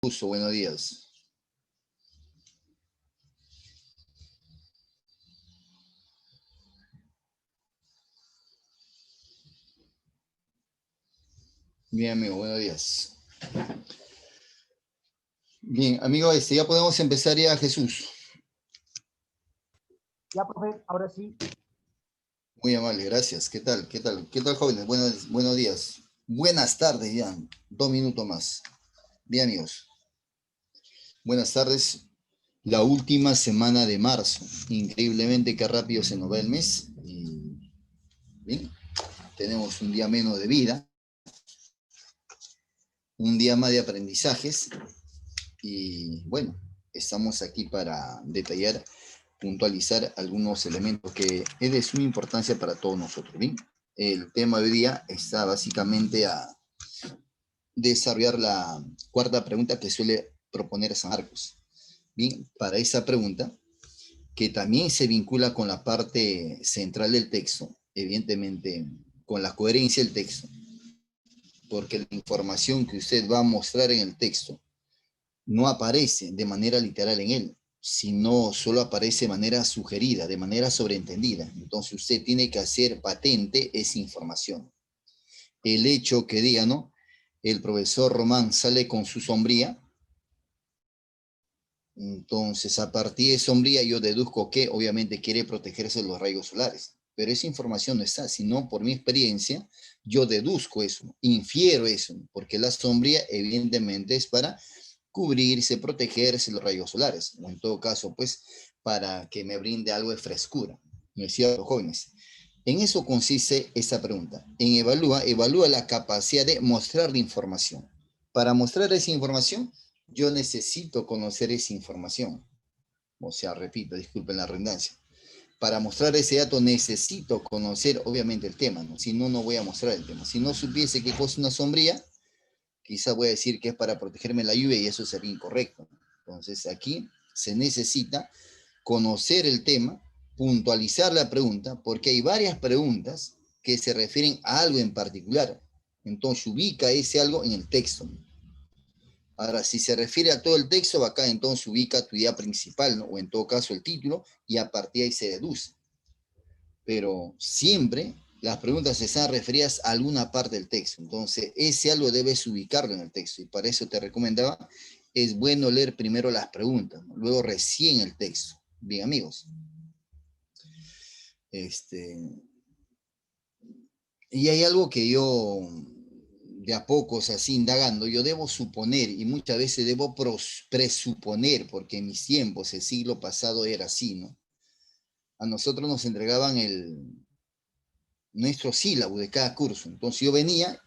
Gusto, buenos días. Bien, amigo, buenos días. Bien, amigo, ya podemos empezar ya, Jesús. Ya, profe, ahora sí. Muy amable, gracias. ¿Qué tal? ¿Qué tal? ¿Qué tal, jóvenes? Buenos días. Buenas tardes, ya. 2 minutos más. Bien, amigos. Buenas tardes. La última semana de marzo. Increíblemente qué rápido se nos va el mes. Y bien, tenemos un día menos de vida, un día más de aprendizajes. Y bueno, estamos aquí para detallar, puntualizar algunos elementos que es de suma importancia para todos nosotros. ¿Bien? El tema de hoy día está básicamente a desarrollar la cuarta pregunta que suele proponer San Marcos. Bien, para esa pregunta, que también se vincula con la parte central del texto, evidentemente con la coherencia del texto, porque la información que usted va a mostrar en el texto no aparece de manera literal en él, sino solo aparece de manera sugerida, de manera sobreentendida. Entonces usted tiene que hacer patente esa información. El hecho que diga, ¿no? El profesor Román sale con su sombría, entonces a partir de sombría yo deduzco que obviamente quiere protegerse de los rayos solares. Pero esa información no está, sino por mi experiencia, yo deduzco eso, infiero eso, porque la sombría evidentemente es para cubrirse, protegerse los rayos solares, o en todo caso, pues, para que me brinde algo de frescura. ¿No es cierto, jóvenes? En eso consiste esta pregunta. Evalúa la capacidad de mostrar la información. Para mostrar esa información, yo necesito conocer esa información. O sea, repito, disculpen la redundancia. Para mostrar ese dato necesito conocer, obviamente, el tema, ¿no? Si no, no voy a mostrar el tema. Si no supiese qué cosa es una sombría, quizá voy a decir que es para protegerme de la lluvia y eso sería incorrecto. Entonces aquí se necesita conocer el tema, puntualizar la pregunta, porque hay varias preguntas que se refieren a algo en particular. Entonces ubica ese algo en el texto. Ahora, si se refiere a todo el texto, acá entonces ubica tu idea principal, ¿no? O en todo caso el título, y a partir de ahí se deduce. Pero siempre las preguntas están referidas a alguna parte del texto. Entonces, ese algo debes ubicarlo en el texto. Y para eso te recomendaba, es bueno leer primero las preguntas, ¿no? Luego recién el texto. Bien, amigos. Y hay algo que yo, de a pocos, así indagando, yo debo suponer, y muchas veces debo presuponer, porque en mis tiempos, el siglo pasado era así, ¿no? A nosotros nos entregaban nuestro sílabo de cada curso. Entonces yo venía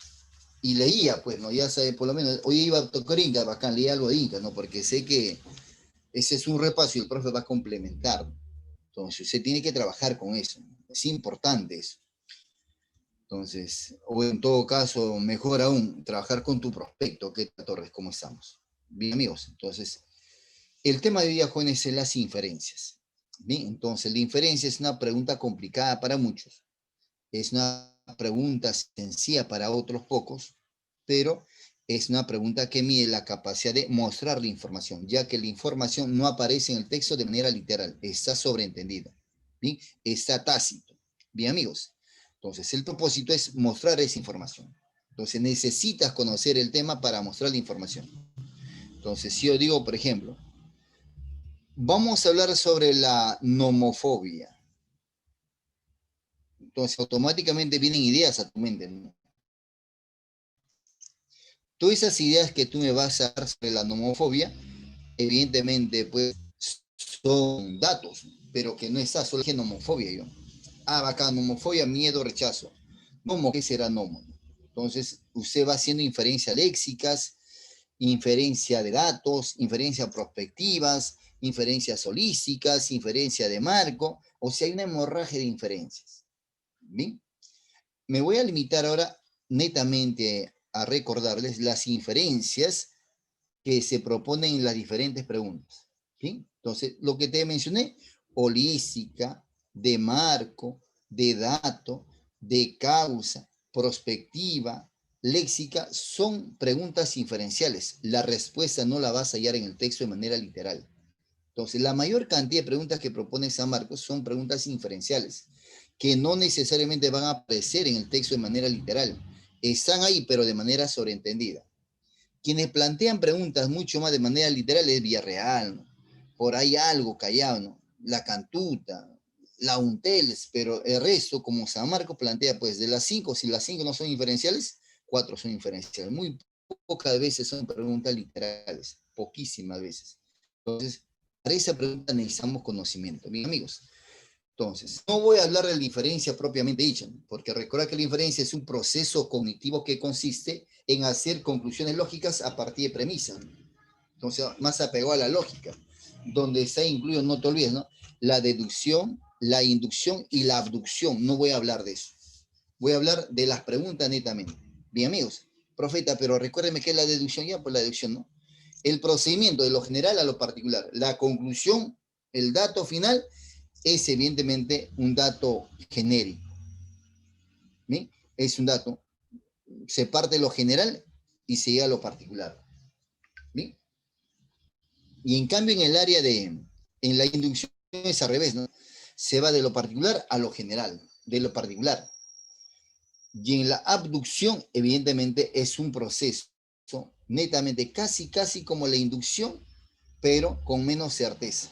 y leía, pues, ¿no? Ya sabe, por lo menos, hoy iba a tocar Inca, bacán, leía algo de Inca, ¿no? Porque sé que ese es un repaso y el profe va a complementar. Entonces, usted tiene que trabajar con eso, ¿no? Es importante eso. Entonces, o en todo caso, mejor aún, trabajar con tu prospecto. ¿Qué tal, Torres? ¿Cómo estamos? Bien, amigos. Entonces, el tema de hoy día, jóvenes, es las inferencias. Bien, entonces, la inferencia es una pregunta complicada para muchos. Es una pregunta sencilla para otros pocos, pero es una pregunta que mide la capacidad de mostrar la información, ya que la información no aparece en el texto de manera literal, está sobreentendida, ¿bien? Está tácito. Bien, amigos. Entonces, el propósito es mostrar esa información. Entonces, necesitas conocer el tema para mostrar la información. Entonces, si yo digo, por ejemplo, vamos a hablar sobre la nomofobia. Entonces, automáticamente vienen ideas a tu mente, ¿no? Todas esas ideas que tú me vas a dar sobre la nomofobia, evidentemente, pues, son datos, pero que no está solo que nomofobia yo. Ah, acá, nomofobia, miedo, rechazo. ¿Nomo? ¿Qué será nomo? Entonces, usted va haciendo inferencias léxicas, inferencia de datos, inferencias prospectivas, inferencias holísticas, inferencia de marco, o sea, hay una hemorragia de inferencias. ¿Bien? Me voy a limitar ahora netamente a recordarles las inferencias que se proponen en las diferentes preguntas. ¿Sí? Entonces, lo que te mencioné, holística, de marco, de dato, de causa, prospectiva, léxica son preguntas inferenciales. La respuesta no la vas a hallar en el texto de manera literal. Entonces, la mayor cantidad de preguntas que propone San Marcos son preguntas inferenciales, que no necesariamente van a aparecer en el texto de manera literal. Están ahí, pero de manera sobreentendida. Quienes plantean preguntas mucho más de manera literal es Villarreal, ¿no? Por ahí algo callado, ¿no? La Cantuta, la Unteles, pero el resto, como San Marcos plantea, pues de las 5, si las 5 no son inferenciales, 4 son inferenciales. Muy pocas veces son preguntas literales, poquísimas veces. Entonces, para esa pregunta necesitamos conocimiento. Bien, amigos. Entonces, no voy a hablar de la inferencia propiamente dicha, porque recuerda que la inferencia es un proceso cognitivo que consiste en hacer conclusiones lógicas a partir de premisas. Entonces, más apegado a la lógica, donde está incluido, no te olvides, ¿no? La deducción, la inducción y la abducción. No voy a hablar de eso. Voy a hablar de las preguntas netamente. Bien, amigos. Profeta, pero recuérdeme qué es la deducción ya, pues la deducción, ¿no? El procedimiento de lo general a lo particular. La conclusión, el dato final es evidentemente un dato genérico. ¿Sí? Es un dato. Se parte de lo general y se llega a lo particular. ¿Sí? Y en cambio en el área en la inducción es al revés, ¿no? Se va de lo particular a lo general, de lo particular. Y en la abducción, evidentemente, es un proceso netamente casi como la inducción, pero con menos certeza.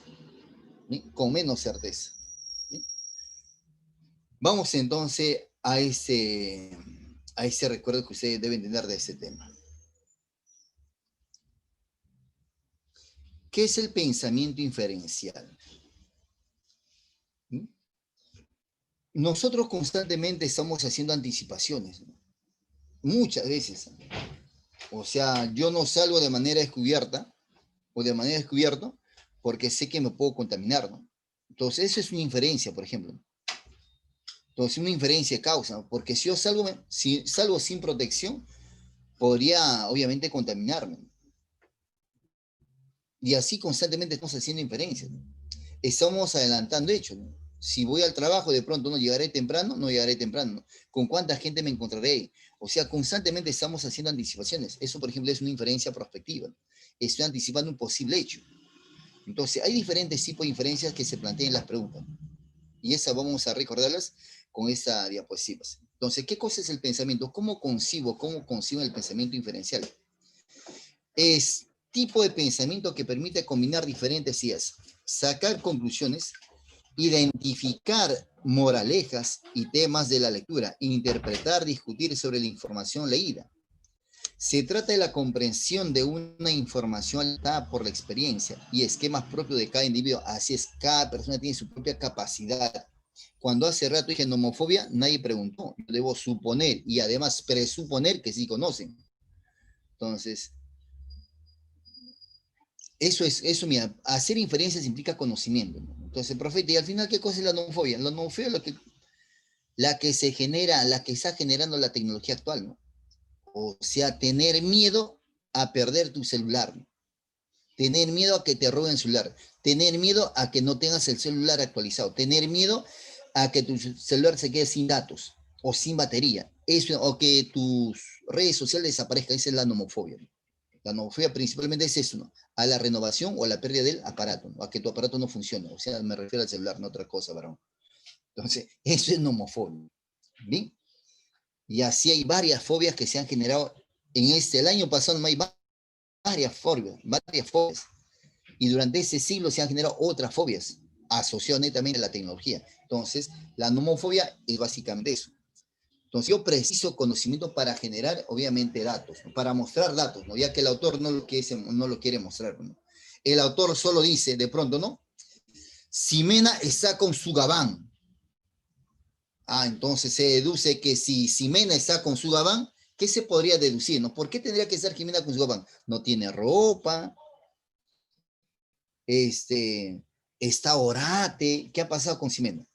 ¿Sí? Con menos certeza. ¿Sí? Vamos entonces a ese recuerdo que ustedes deben tener de ese tema. ¿Qué es el pensamiento inferencial? ¿Mm? Nosotros constantemente estamos haciendo anticipaciones, ¿no? Muchas veces. O sea, yo no salgo de manera descubierta o de manera descubierta porque sé que me puedo contaminar, ¿no? Entonces, eso es una inferencia, por ejemplo. Entonces, una inferencia causa, porque si yo si salgo sin protección, podría obviamente contaminarme. Y así constantemente estamos haciendo inferencias, ¿no? Estamos adelantando hechos, ¿no? Si voy al trabajo, de pronto no llegaré temprano, no llegaré temprano, ¿no? ¿Con cuánta gente me encontraré ahí? O sea, constantemente estamos haciendo anticipaciones. Eso, por ejemplo, es una inferencia prospectiva, ¿no? Estoy anticipando un posible hecho. Entonces, hay diferentes tipos de inferencias que se plantean en las preguntas. Y esas vamos a recordarlas con esta diapositiva. Entonces, ¿qué cosa es el pensamiento? ¿Cómo concibo el pensamiento inferencial? Es tipo de pensamiento que permite combinar diferentes ideas, sacar conclusiones, identificar moralejas y temas de la lectura, interpretar, discutir sobre la información leída. Se trata de la comprensión de una información dada por la experiencia y esquemas propios de cada individuo. Así es, cada persona tiene su propia capacidad. Cuando hace rato dije nomofobia, nadie preguntó. Yo debo suponer y además presuponer que sí conocen. Entonces, mira, hacer inferencias implica conocimiento, ¿no? Entonces, profeta, y al final, ¿qué cosa es la nomofobia? La nomofobia es la que se genera, la que está generando la tecnología actual, ¿no? O sea, tener miedo a perder tu celular, ¿no? Tener miedo a que te roben el celular, tener miedo a que no tengas el celular actualizado, tener miedo a que tu celular se quede sin datos o sin batería, eso, o que tus redes sociales desaparezcan. Esa es la nomofobia, ¿no? La nomofobia principalmente es eso, ¿no? A la renovación o a la pérdida del aparato, ¿no? A que tu aparato no funcione. O sea, me refiero al celular, no a otra cosa, varón. Entonces, eso es nomofobia. ¿Bien? Y así hay varias fobias que se han generado el año pasado, hay varias fobias. Y durante ese siglo se han generado otras fobias asociadas netamente a la tecnología. Entonces, la nomofobia es básicamente eso. Entonces, yo preciso conocimiento para generar, obviamente, datos, ¿no? Para mostrar datos, ¿no? Ya que el autor no lo quiere mostrar, ¿no? El autor solo dice, de pronto, ¿no? Ximena está con su gabán. Ah, entonces se deduce que si Ximena está con su gabán, ¿qué se podría deducir, no? ¿Por qué tendría que estar Ximena con su gabán? No tiene ropa, está orate. ¿Qué ha pasado con Ximena?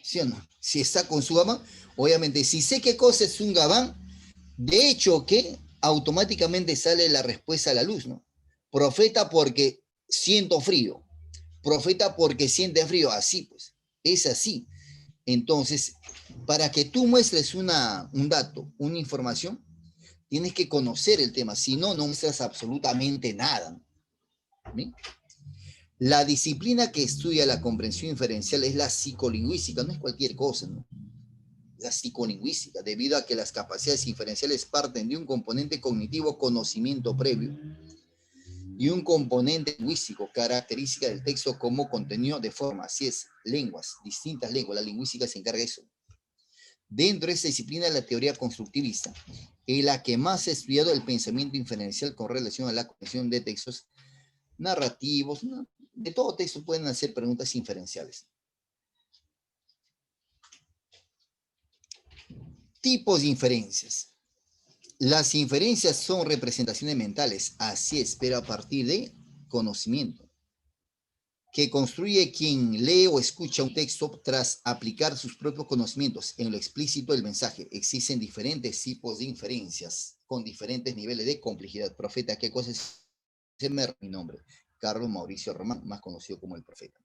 ¿Sí o no? Si está con su gabán, obviamente, si sé qué cosa es un gabán, de hecho que automáticamente sale la respuesta a la luz, ¿no? Profeta porque siento frío, profeta porque siente frío, así pues, es así. Entonces, para que tú muestres un dato, una información, Tienes que conocer el tema, si no, no muestras absolutamente nada. ¿Bien? La disciplina que estudia la comprensión inferencial es la psicolingüística, no es cualquier cosa, ¿no? La psicolingüística, debido a que las capacidades inferenciales parten de un componente cognitivo, conocimiento previo, y un componente lingüístico, característica del texto como contenido de forma, así es, lenguas, distintas lenguas, la lingüística se encarga de eso. Dentro de esta disciplina, la teoría constructivista, en la que más ha estudiado el pensamiento inferencial con relación a la comprensión de textos narrativos, ¿no? De todo texto pueden hacer preguntas inferenciales. Tipos de inferencias. Las inferencias son representaciones mentales, así es, pero a partir de conocimiento, que construye quien lee o escucha un texto tras aplicar sus propios conocimientos en lo explícito del mensaje. Existen diferentes tipos de inferencias con diferentes niveles de complejidad. Profeta, ¿qué cosa es? Mi nombre, Carlos Mauricio Román, más conocido como el Profeta.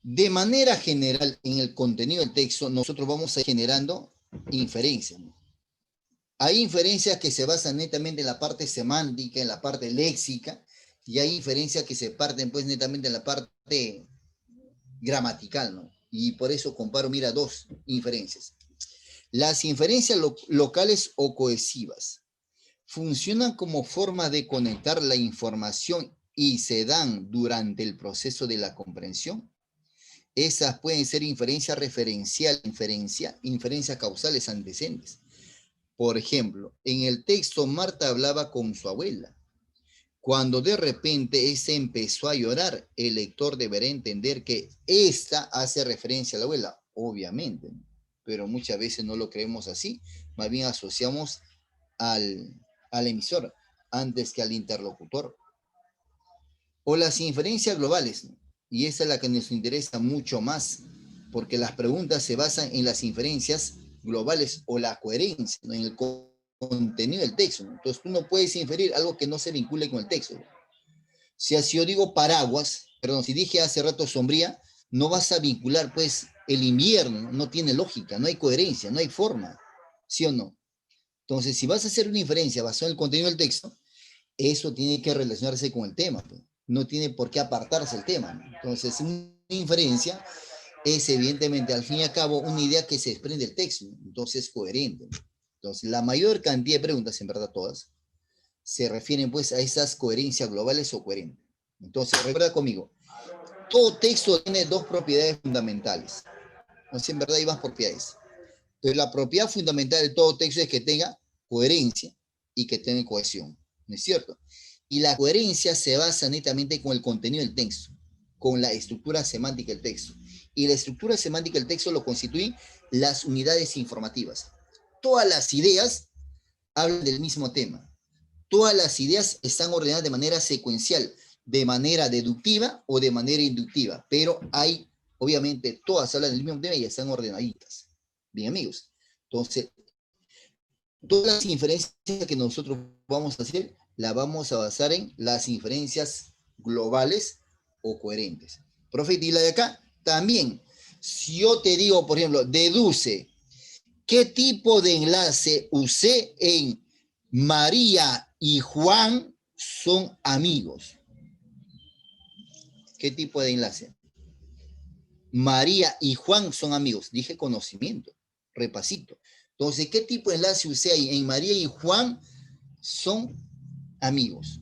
De manera general, en el contenido del texto, nosotros vamos a ir generando inferencias, ¿no? Hay inferencias que se basan netamente en la parte semántica, en la parte léxica, y hay inferencias que se parten pues netamente en la parte gramatical, ¿no? Y por eso comparo, mira, dos inferencias. Las inferencias locales o cohesivas funcionan como forma de conectar la información y se dan durante el proceso de la comprensión. Esas pueden ser inferencia referencial, inferencias causales antecedentes. Por ejemplo, en el texto Marta hablaba con su abuela. Cuando de repente ese empezó a llorar, el lector deberá entender que esta hace referencia a la abuela, obviamente, ¿no? Pero muchas veces no lo creemos así, más bien asociamos al emisor antes que al interlocutor. O las inferencias globales, ¿no? Y esa es la que nos interesa mucho más, porque las preguntas se basan en las inferencias globales o la coherencia, ¿no? En el contenido del texto, ¿no? Entonces tú no puedes inferir algo que no se vincule con el texto, ¿no? Si así yo digo paraguas, perdón, si dije hace rato sombría, no vas a vincular pues el invierno, ¿no? No tiene lógica, no hay coherencia, no hay forma, ¿sí o no? Entonces, si vas a hacer una inferencia basada en el contenido del texto, eso tiene que relacionarse con el tema, pues. No tiene por qué apartarse el tema, ¿no? Entonces, una inferencia es evidentemente, al fin y al cabo, una idea que se desprende del texto, ¿no? Entonces es coherente, ¿no? Entonces, la mayor cantidad de preguntas, en verdad todas, se refieren pues a esas coherencias globales o coherentes. Entonces, recuerda conmigo, todo texto tiene dos propiedades fundamentales. No sé, en verdad hay más propiedades. Pero la propiedad fundamental de todo texto es que tenga coherencia y que tenga cohesión, ¿no es cierto? Y la coherencia se basa netamente con el contenido del texto, con la estructura semántica del texto. Y la estructura semántica del texto lo constituyen las unidades informativas. Todas las ideas hablan del mismo tema. Todas las ideas están ordenadas de manera secuencial, de manera deductiva o de manera inductiva, pero hay, obviamente, todas hablan del mismo tema y están ordenaditas. Bien, amigos. Entonces, todas las inferencias que nosotros vamos a hacer, las vamos a basar en las inferencias globales o coherentes. Profe, y la de acá también. Si yo te digo, por ejemplo, deduce, ¿qué tipo de enlace usé en María y Juan son amigos? ¿Qué tipo de enlace? María y Juan son amigos. Dije conocimiento, repasito. Entonces, ¿qué tipo de enlace usé ahí? En María y Juan son amigos.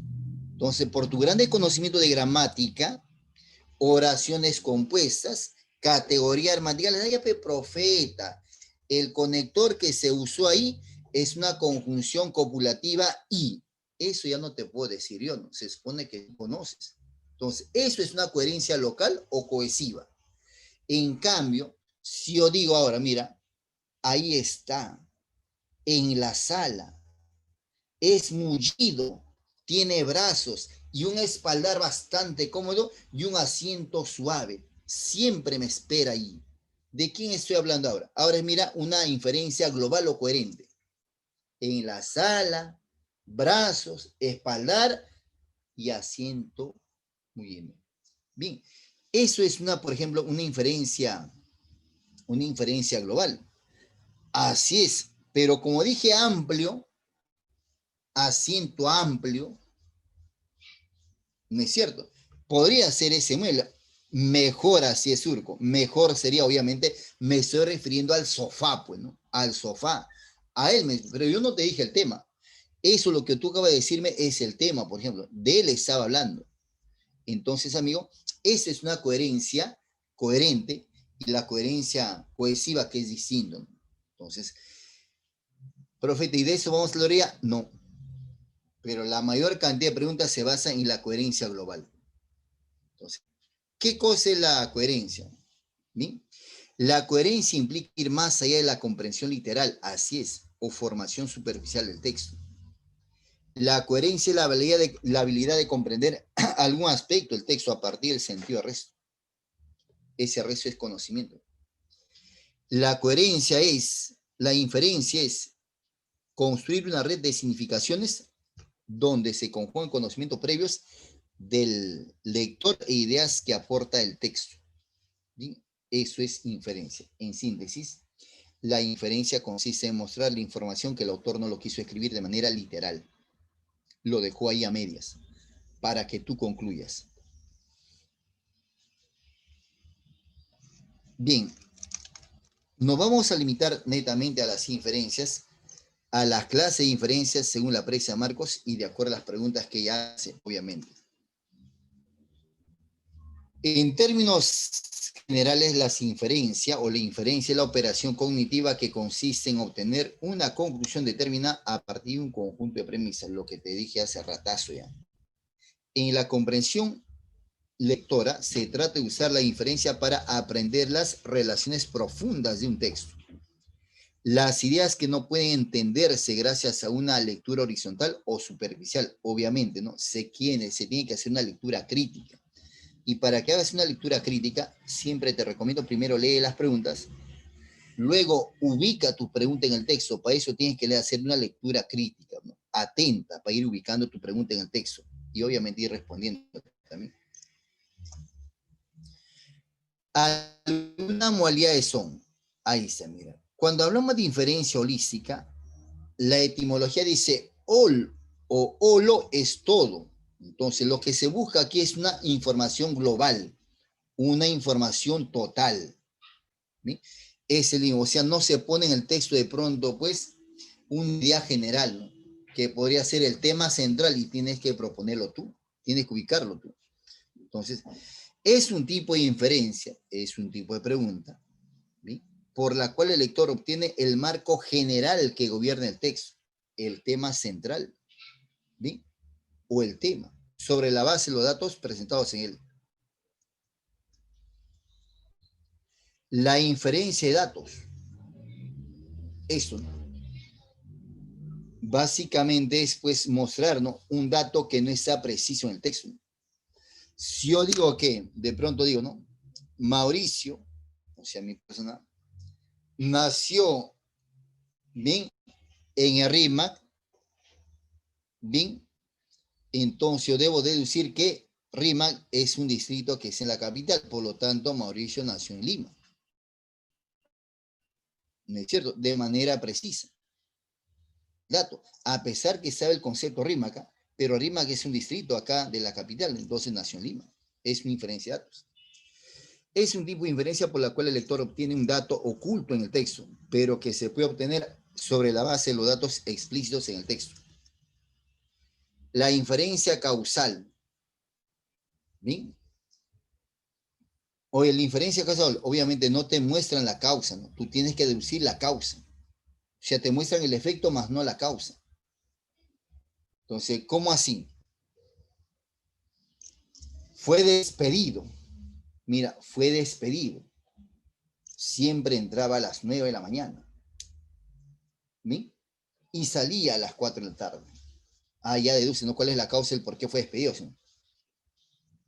Entonces, por tu grande conocimiento de gramática, oraciones compuestas, categoría gramatical, profeta. El conector que se usó ahí es una conjunción copulativa y. Eso ya no te puedo decir yo, ¿no? Se supone que conoces. Entonces, eso es una coherencia local o cohesiva. En cambio, si yo digo ahora, mira, ahí está, en la sala, es mullido, tiene brazos y un espaldar bastante cómodo y un asiento suave. Siempre me espera ahí. ¿De quién estoy hablando ahora? Ahora mira una inferencia global o coherente. En la sala, brazos, espaldar y asiento muy bien. Bien, eso es una, por ejemplo, una inferencia global. Así es, pero como dije amplio, asiento amplio, ¿no es cierto? Podría ser ese mueble. Mejor así es surco. Mejor sería, obviamente, me estoy refiriendo al sofá, pues, ¿no? Al sofá. A él, pero yo no te dije el tema. Eso lo que tú acabas de decirme es el tema, por ejemplo. De él estaba hablando. Entonces, amigo, esa es una coherencia coherente y la coherencia cohesiva que es distinto, ¿no? Entonces, profeta, ¿y de eso vamos a hablar? No, pero la mayor cantidad de preguntas se basa en la coherencia global. Entonces, ¿qué cosa es la coherencia? ¿Bien? La coherencia implica ir más allá de la comprensión literal, así es, o formación superficial del texto. La coherencia es la habilidad de comprender algún aspecto del texto a partir del sentido del resto. Ese resto es conocimiento. La coherencia es, la inferencia es construir una red de significaciones donde se conjugan conocimientos previos del lector e ideas que aporta el texto. ¿Sí? Eso es inferencia. En síntesis, la inferencia consiste en mostrar la información que el autor no lo quiso escribir de manera literal. Lo dejó ahí a medias, para que tú concluyas. Bien, nos vamos a limitar netamente a las inferencias, a las clases de inferencias según la presa Marcos y de acuerdo a las preguntas que ella hace, obviamente. En términos generales, la inferencia es la operación cognitiva que consiste en obtener una conclusión determinada a partir de un conjunto de premisas, lo que te dije hace ratazo ya. En la comprensión lectora se trata de usar la inferencia para aprender las relaciones profundas de un texto. Las ideas que no pueden entenderse gracias a una lectura horizontal o superficial, obviamente, ¿no? Se tiene que hacer una lectura crítica. Y para que hagas una lectura crítica, siempre te recomiendo primero lee las preguntas, luego ubica tu pregunta en el texto. Para eso tienes que hacer una lectura crítica, ¿no? Atenta, para ir ubicando tu pregunta en el texto y obviamente ir respondiendo también. Algunas modalidades son, ahí está, mira. Cuando hablamos de inferencia holística, la etimología dice ol o olo es todo. Entonces, lo que se busca aquí es una información global, una información total. ¿Sí? Es el, o sea, no se pone en el texto de pronto, pues, una idea general, ¿no? Que podría ser el tema central y tienes que proponerlo tú, tienes que ubicarlo tú. Entonces, es un tipo de inferencia, es un tipo de pregunta, ¿sí? Por la cual el lector obtiene el marco general que gobierna el texto, el tema central, ¿sí? O el tema, sobre la base de los datos presentados en él. La inferencia de datos, eso, ¿no? Básicamente es pues mostrar, ¿no? Un dato que no está preciso en el texto. Si yo digo que, de pronto digo, ¿no? Mauricio, o sea, mi persona, nació, bien, en el RIMAC, bien, entonces yo debo deducir que RIMAC es un distrito que es en la capital, por lo tanto Mauricio nació en Lima. ¿No es cierto? De manera precisa. Dato, a pesar que sabe el concepto RIMAC, pero RIMAC es un distrito acá de la capital, entonces nació en Lima. Es una inferencia de datos. Es un tipo de inferencia por la cual el lector obtiene un dato oculto en el texto, pero que se puede obtener sobre la base de los datos explícitos en el texto. La inferencia causal. ¿Bien? O la inferencia causal, obviamente no te muestran la causa, ¿no? Tú tienes que deducir la causa. O sea, te muestran el efecto más no la causa. Entonces, ¿cómo así? Fue despedido. Mira, fue despedido. Siempre entraba a las 9 de la mañana. ¿Bien? Y salía a las 4 de la tarde. Ah, ya deduce, ¿no? ¿Cuál es la causa del por qué fue despedido?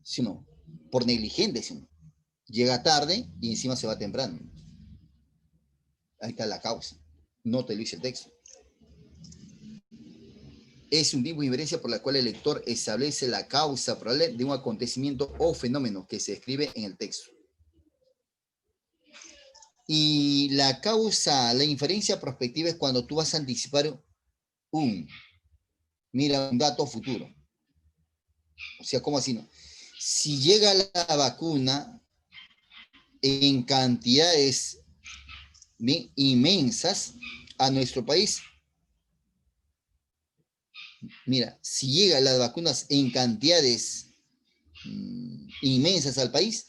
Sino por negligente, sino. Llega tarde y encima se va temprano. Ahí está la causa. No te lo dice el texto. Es un tipo de inferencia por la cual el lector establece la causa probable de un acontecimiento o fenómeno que se escribe en el texto. Y la causa, la inferencia prospectiva es cuando tú vas a anticipar un dato futuro. O sea, ¿cómo así no? Si llega la vacuna en cantidades inmensas a nuestro país, mira, si llegan las vacunas en cantidades inmensas al país,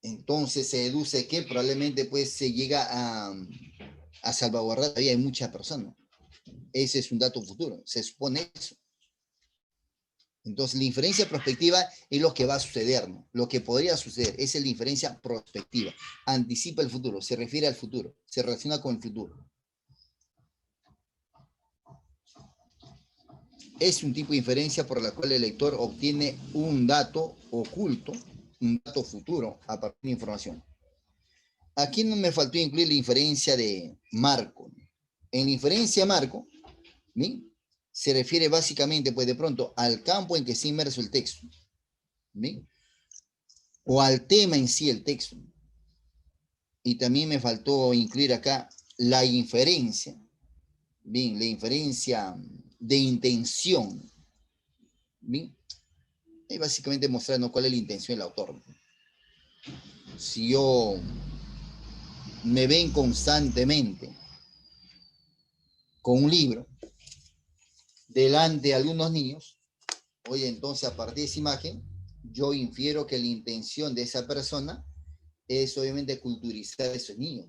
entonces se deduce que probablemente pues se llega a salvaguardar la vida de muchas personas. Ese es un dato futuro, se supone eso. Entonces la inferencia prospectiva es lo que va a suceder, ¿no? Lo que podría suceder, esa es la inferencia prospectiva. Anticipa el futuro, se refiere al futuro, se relaciona con el futuro. Es un tipo de inferencia por la cual el lector obtiene un dato oculto, un dato futuro a partir de información. Aquí no me faltó incluir la inferencia de marco. En la inferencia marco, ¿sí?, se refiere básicamente, pues de pronto, al campo en que está inmerso el texto, ¿sí?, o al tema en sí el texto. Y también me faltó incluir acá la inferencia, bien, la inferencia de intención, bien, y básicamente mostrando cuál es la intención del autor. Si yo me ven constantemente con un libro delante de algunos niños, oye, entonces a partir de esa imagen, yo infiero que la intención de esa persona es obviamente culturizar a esos niños,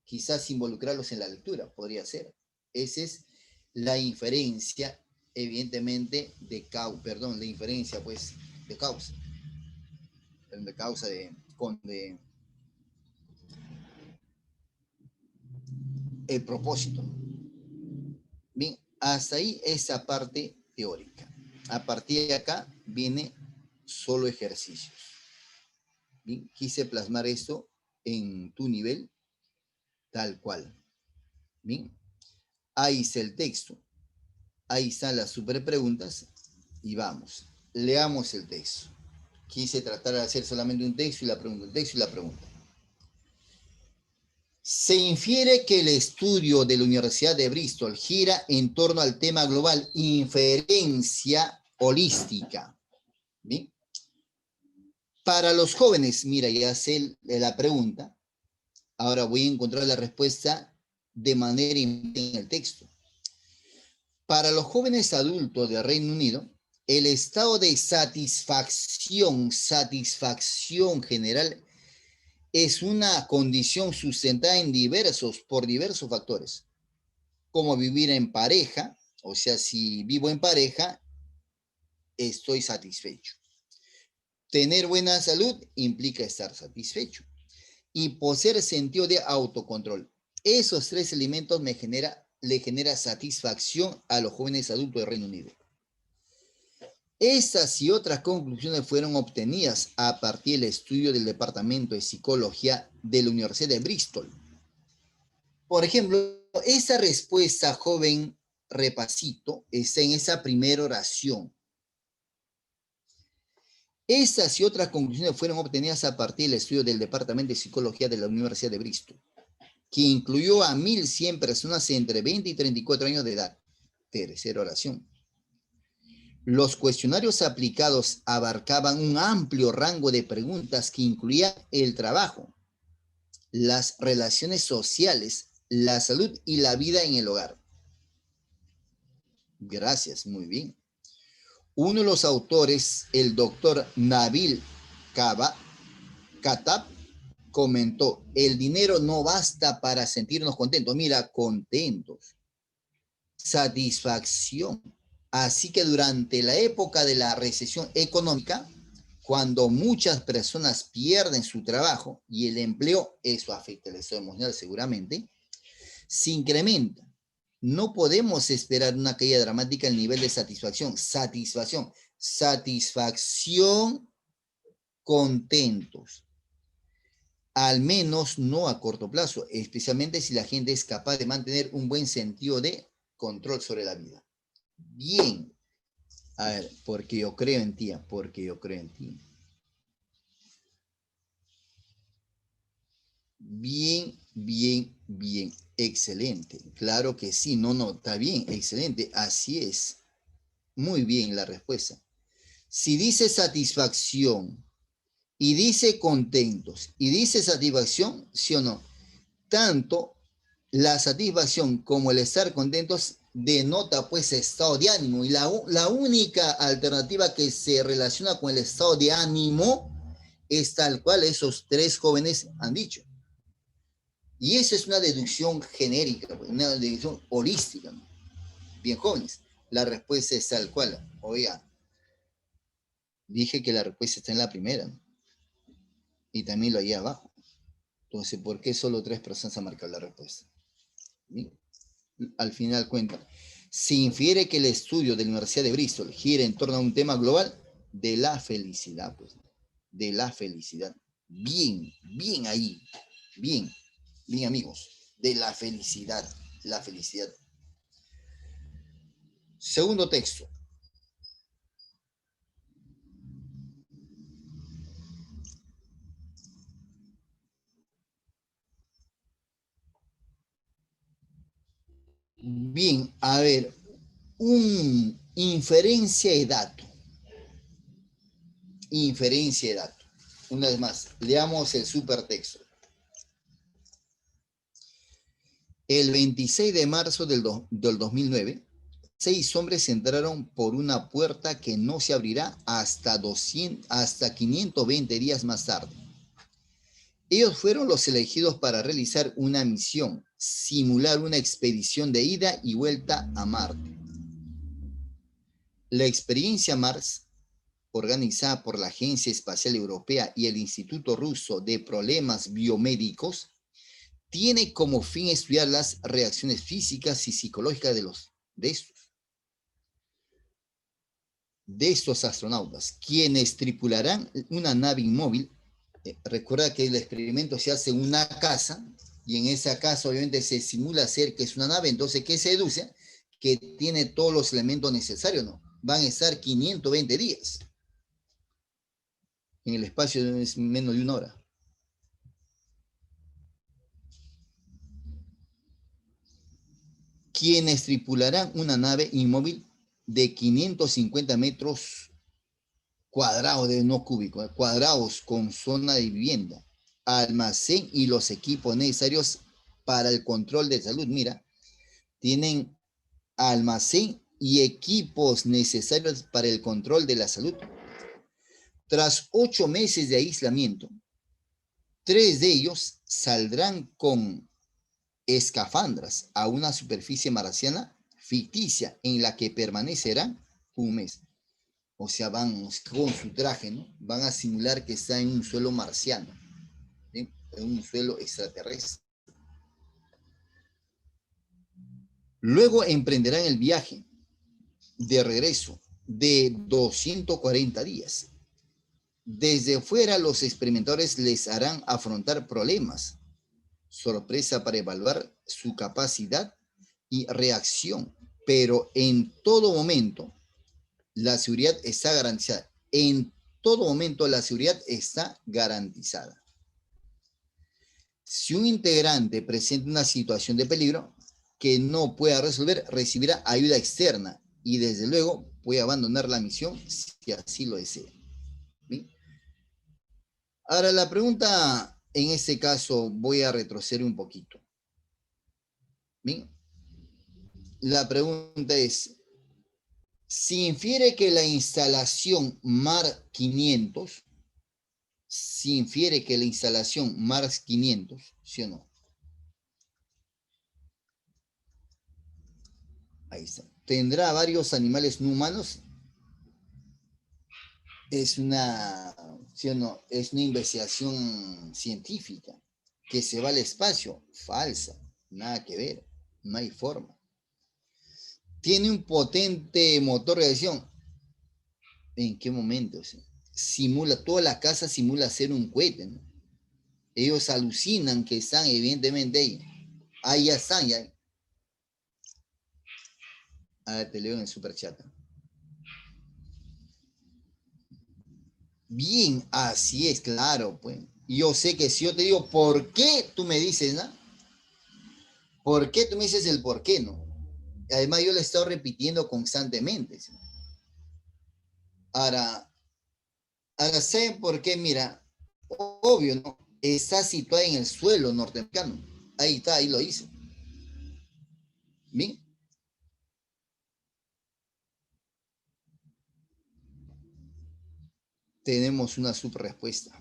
quizás involucrarlos en la lectura, podría ser. Esa es la inferencia, evidentemente, la inferencia, pues, de causa. De causa de el propósito. Bien, hasta ahí esa parte teórica. A partir de acá viene solo ejercicios. Bien, quise plasmar esto en tu nivel tal cual. Bien, ahí está el texto. Ahí están las super preguntas y vamos, leamos el texto. Quise tratar de hacer solamente un texto y la pregunta, un texto y la pregunta. Se infiere que el estudio de la Universidad de Bristol gira en torno al tema global inferencia holística. ¿Bien? Para los jóvenes, mira, ya sé la pregunta, ahora voy a encontrar la respuesta de manera en el texto. Para los jóvenes adultos del Reino Unido, el estado de satisfacción general es una condición sustentada por diversos factores, como vivir en pareja, o sea, si vivo en pareja, estoy satisfecho. Tener buena salud implica estar satisfecho. Y poseer sentido de autocontrol. Esos tres elementos le genera satisfacción a los jóvenes adultos del Reino Unido. Estas y otras conclusiones fueron obtenidas a partir del estudio del Departamento de Psicología de la Universidad de Bristol. Por ejemplo, esa respuesta, joven repasito, está en esa primera oración. Estas y otras conclusiones fueron obtenidas a partir del estudio del Departamento de Psicología de la Universidad de Bristol, que incluyó a 1.100 personas entre 20 y 34 años de edad. Tercera oración. Los cuestionarios aplicados abarcaban un amplio rango de preguntas que incluían el trabajo, las relaciones sociales, la salud y la vida en el hogar. Gracias, muy bien. Uno de los autores, el doctor Nabil Katab, comentó, el dinero no basta para sentirnos contentos. Mira, contentos. Satisfacción. Así que durante la época de la recesión económica, cuando muchas personas pierden su trabajo y el empleo, eso afecta el estado emocional seguramente, se incrementa. No podemos esperar una caída dramática en el nivel de satisfacción. Satisfacción, contentos. Al menos no a corto plazo, especialmente si la gente es capaz de mantener un buen sentido de control sobre la vida. Bien. A ver, porque yo creo en ti, porque yo creo en ti. Bien, bien, bien. Excelente. Claro que sí. No, no, está bien. Excelente. Así es. Muy bien la respuesta. Si dice satisfacción y dice contentos y dice satisfacción, ¿sí o no? Tanto la satisfacción como el estar contentos denota pues estado de ánimo y la única alternativa que se relaciona con el estado de ánimo es tal cual esos tres jóvenes han dicho. Y eso es una deducción genérica, una deducción holística. ¿No? Bien, jóvenes, la respuesta es tal cual. Oiga, dije que la respuesta está en la primera, ¿no? Y también lo hay abajo. Entonces, ¿por qué solo tres personas han marcado la respuesta? ¿Sí? Al final cuenta. Se infiere que el estudio de la Universidad de Bristol gira en torno a un tema global de la felicidad, pues, de la felicidad. Bien, bien ahí, bien, bien amigos, de la felicidad. Segundo texto. Bien, a ver, inferencia de dato. Inferencia de dato. Una vez más, leamos el supertexto. El 26 de marzo del 2009, 6 hombres entraron por una puerta que no se abrirá hasta 520 días más tarde. Ellos fueron los elegidos para realizar una misión, simular una expedición de ida y vuelta a Marte. La experiencia Mars, organizada por la Agencia Espacial Europea y el Instituto Ruso de Problemas Biomédicos, tiene como fin estudiar las reacciones físicas y psicológicas de estos astronautas, quienes tripularán una nave inmóvil. Recuerda que el experimento se hace en una casa y en esa casa obviamente se simula ser que es una nave, entonces ¿qué se deduce? Que tiene todos los elementos necesarios, ¿no? Van a estar 520 días en el espacio de menos de una hora. Quienes tripularán una nave inmóvil de 550 metros cuadrados, no cúbicos, cuadrados con zona de vivienda, almacén y los equipos necesarios para el control de salud. Mira, tienen almacén y equipos necesarios para el control de la salud. Tras 8 meses de aislamiento, 3 de ellos saldrán con escafandras a una superficie marciana ficticia en la que permanecerán un mes. O sea, van con su traje, ¿no? Van a simular que está en un suelo marciano, ¿sí? En un suelo extraterrestre. Luego emprenderán el viaje de regreso de 240 días. Desde fuera, los experimentadores les harán afrontar problemas, sorpresa para evaluar su capacidad y reacción, pero en todo momento la seguridad está garantizada. En todo momento la seguridad está garantizada. Si un integrante presenta una situación de peligro que no pueda resolver, recibirá ayuda externa y desde luego puede abandonar la misión si así lo desea. ¿Bien? Ahora la pregunta, en este caso voy a retroceder un poquito. ¿Bien? La pregunta es, si infiere que la instalación MAR 500, si infiere que la instalación Mars 500, ¿sí o no? Ahí está. ¿Tendrá varios animales no humanos? Es una, ¿sí o no? Es una investigación científica que se va al espacio. Falsa. Nada que ver. No hay forma. ¿Tiene un potente motor de reacción? ¿En qué momento? Simula, toda la casa simula ser un cohete, ¿no? Ellos alucinan que están evidentemente ahí. Ahí ya están, ya. A ver, te leo en el superchat. Bien, así es, claro, pues. Y yo sé que si yo te digo, ¿por qué? Tú me dices, ¿no? ¿Por qué? Tú me dices el por qué, ¿no? Además, yo le he estado repitiendo constantemente. ¿Sí? Ahora, ¿saben por qué? Mira, obvio, ¿no? Está situada en el suelo norteamericano. Ahí está, ahí lo hice. Bien. Tenemos una subrespuesta.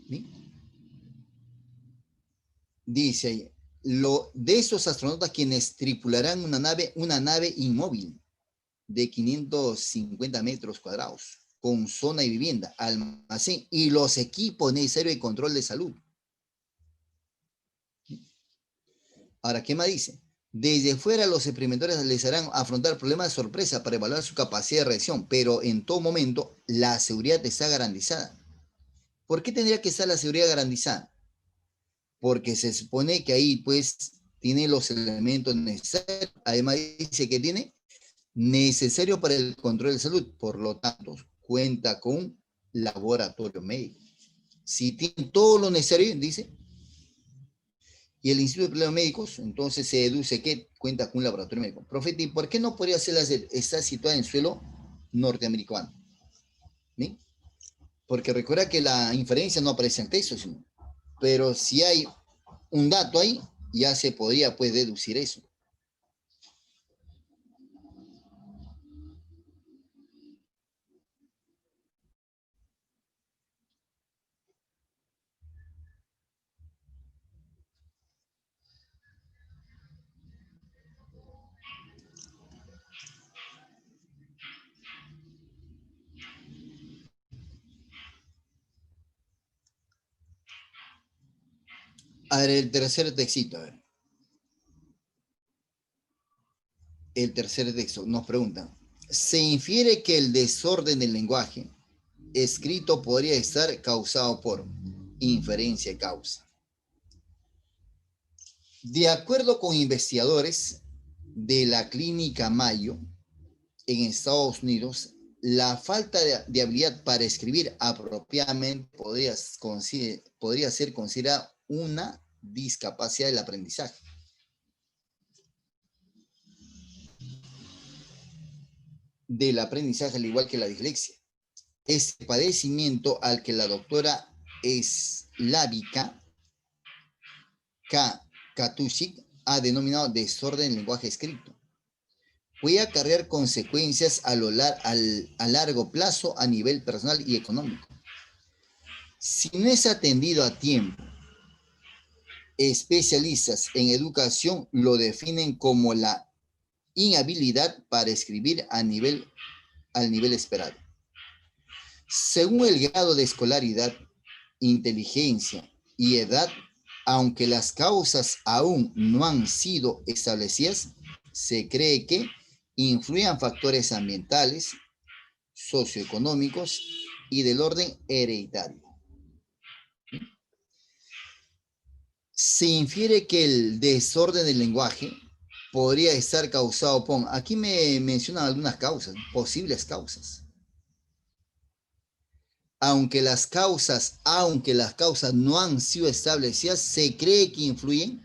¿Bien? Dice ahí, de esos astronautas quienes tripularán una nave inmóvil de 550 metros cuadrados, con zona y vivienda, almacén y los equipos necesarios de control de salud. Ahora, ¿qué más dice? Desde fuera los experimentadores les harán afrontar problemas de sorpresa para evaluar su capacidad de reacción, pero en todo momento la seguridad está garantizada. ¿Por qué tendría que estar la seguridad garantizada? Porque se supone que ahí pues tiene los elementos necesarios. Además dice que tiene necesario para el control de salud. Por lo tanto, cuenta con un laboratorio médico. Si tiene todo lo necesario, dice, y el Instituto de Problemas Médicos, entonces se deduce que cuenta con un laboratorio médico. Profeta, ¿y por qué no podría ser está situada en suelo norteamericano? ¿Sí? Porque recuerda que la inferencia no aparece en el texto, sino, pero si hay un dato ahí, ya se podría pues deducir eso. A ver, el tercer textito, a ver. El tercer texto nos pregunta, se infiere que el desorden del lenguaje escrito podría estar causado por inferencia de causa. De acuerdo con investigadores de la clínica Mayo en Estados Unidos, la falta de habilidad para escribir apropiadamente podría ser considerada una discapacidad del aprendizaje. Del aprendizaje, al igual que la dislexia. Este padecimiento al que la doctora Slavica K. Katushik ha denominado desorden del lenguaje escrito. Puede acarrear consecuencias a largo plazo a nivel personal y económico. Si no es atendido a tiempo, especialistas en educación lo definen como la inhabilidad para escribir al nivel esperado. Según el grado de escolaridad, inteligencia y edad, aunque las causas aún no han sido establecidas, se cree que influyen factores ambientales, socioeconómicos y del orden hereditario. Se infiere que el desorden del lenguaje podría estar causado por, aquí me mencionan algunas causas, posibles causas. Aunque las causas no han sido establecidas, se cree que influyen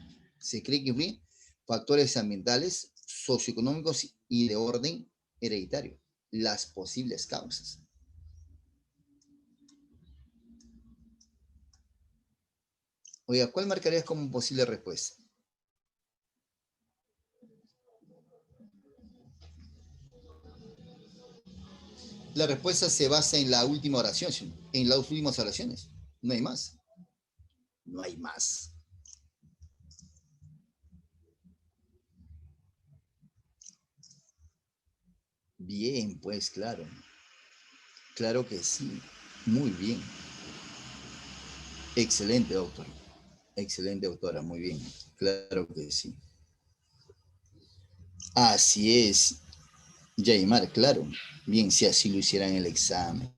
factores ambientales, socioeconómicos y de orden hereditario, las posibles causas. Oiga, ¿cuál marcarías como posible respuesta? La respuesta se basa en la última oración, en las últimas oraciones. No hay más. No hay más. Bien, pues claro. Claro que sí. Muy bien. Excelente, doctor. Excelente, doctora. Muy bien. Claro que sí. Así es, Jaimar, claro. Bien, si así lo hicieran en el examen.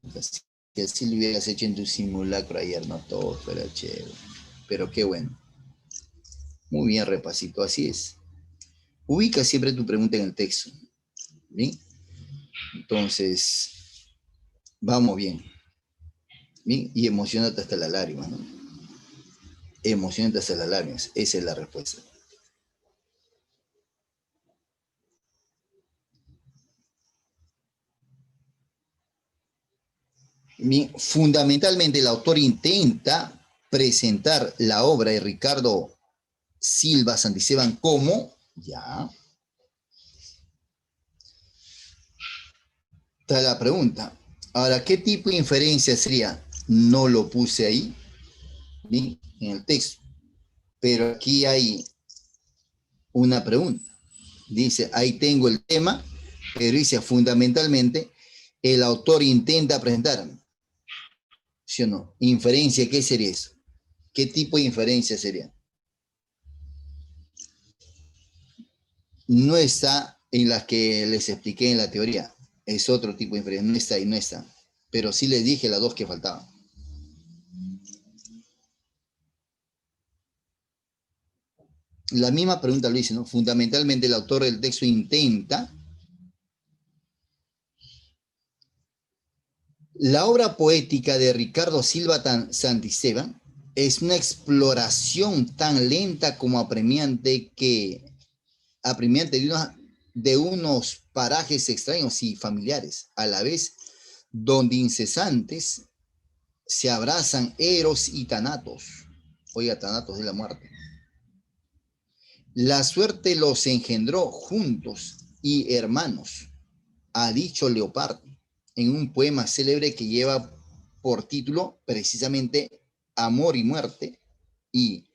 Si así lo hubieras hecho en tu simulacro ayer, no todo fuera chévere. Pero qué bueno. Muy bien, repasito. Así es. Ubica siempre tu pregunta en el texto. Bien. Entonces, Vamos bien. Bien, y emocionate hasta las lágrimas, ¿no? Emocionate hasta las lágrimas. Esa es la respuesta. Bien, fundamentalmente el autor intenta presentar la obra de Ricardo Silva Santisteban como, ya, está la pregunta. Ahora, ¿qué tipo de inferencia sería? No lo puse ahí, ¿bien? En el texto, pero aquí hay una pregunta. Dice, ahí tengo el tema, pero dice fundamentalmente, el autor intenta presentar, ¿sí o no? Inferencia, ¿qué sería eso? ¿Qué tipo de inferencia sería? No está en las que les expliqué en la teoría. Es otro tipo de inferencia. No está ahí, no está. Pero sí les dije las dos que faltaban. La misma pregunta lo dice, ¿no? Fundamentalmente el autor del texto intenta. La obra poética de Ricardo Silva Santisteban es una exploración tan lenta como apremiante de unos parajes extraños y familiares, a la vez donde incesantes se abrazan Eros y Tanatos. Oiga, Tanatos de la muerte. La suerte los engendró juntos y hermanos, ha dicho Leopardi, en un poema célebre que lleva por título precisamente Amor y muerte, y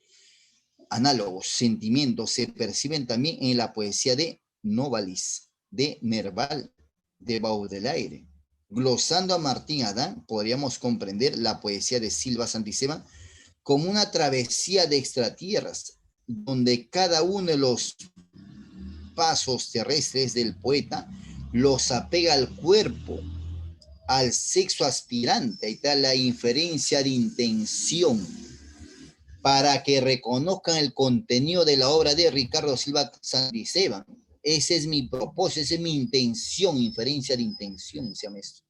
análogos sentimientos se perciben también en la poesía de Novalis, de Nerval, de Baudelaire. Glosando a Martín Adán, podríamos comprender la poesía de Silva Santisteban como una travesía de extratierras, donde cada uno de los pasos terrestres del poeta los apega al cuerpo, al sexo aspirante. Ahí está la inferencia de intención, para que reconozcan el contenido de la obra de Ricardo Silva Santisteban. Ese es mi propósito, esa es mi intención, inferencia de intención, se llama esto.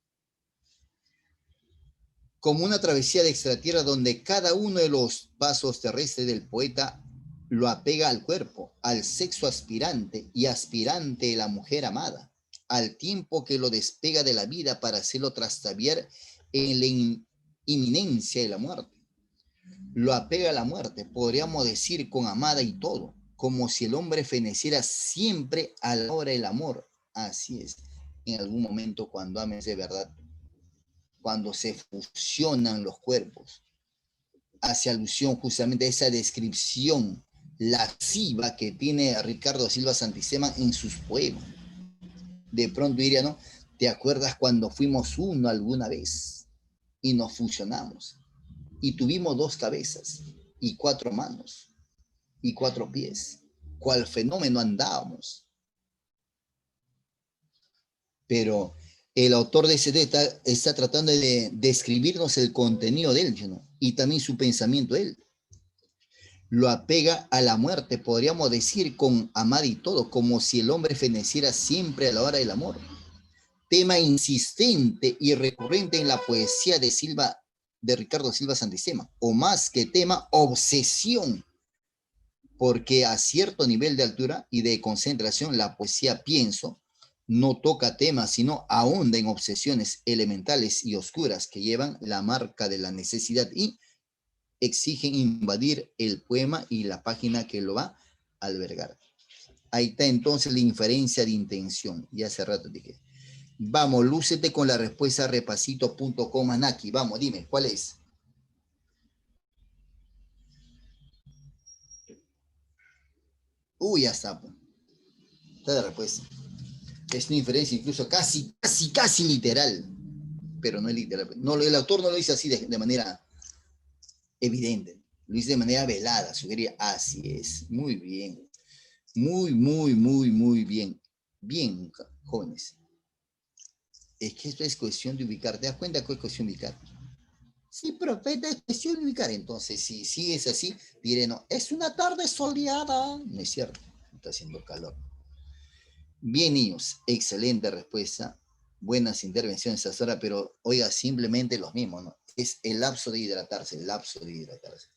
Como una travesía de extratierra donde cada uno de los pasos terrestres del poeta lo apega al cuerpo, al sexo aspirante y aspirante de la mujer amada, al tiempo que lo despega de la vida para hacerlo trastabillar en la inminencia de la muerte. Lo apega a la muerte, podríamos decir con amada y todo, como si el hombre feneciera siempre a la hora del amor. Así es, en algún momento cuando ames de verdad, cuando se fusionan los cuerpos, hace alusión justamente a esa descripción lasciva que tiene Ricardo Silva Santisteban en sus poemas. De pronto diría, ¿no? ¿Te acuerdas cuando fuimos uno alguna vez y nos fusionamos y tuvimos dos cabezas y cuatro manos y cuatro pies? ¿Cuál fenómeno andábamos? Pero el autor de ese está tratando de describirnos el contenido de él, ¿no? Y también su pensamiento de él. Lo apega a la muerte, podríamos decir con amar y todo, como si el hombre feneciera siempre a la hora del amor. Tema insistente y recurrente en la poesía de Ricardo Silva Santisteban, o más que tema, obsesión, porque a cierto nivel de altura y de concentración la poesía, pienso, no toca temas, sino ahonda en obsesiones elementales y oscuras que llevan la marca de la necesidad y exigen invadir el poema y la página que lo va a albergar. Ahí está entonces la inferencia de intención. Ya hace rato dije. Vamos, lúcete con la respuesta repasito.com, Anaki. Vamos, dime, ¿cuál es? Uy, ya está. Está la respuesta. Es una inferencia incluso casi literal, pero no es literal. No, el autor no lo dice así de manera evidente, lo dice de manera velada, sugería, así es, muy bien, muy bien, bien, jóvenes. Es que esto es cuestión de ubicar, ¿te das cuenta que es cuestión de ubicar? Sí, profeta, es cuestión de ubicar. Entonces, si sigues así, diré, no, es una tarde soleada. No es cierto, está haciendo calor. Bien, niños, excelente respuesta. buenas intervenciones hasta ahora, pero oiga, simplemente los mismos, ¿no? Es el lapso de hidratarse, el lapso de hidratarse.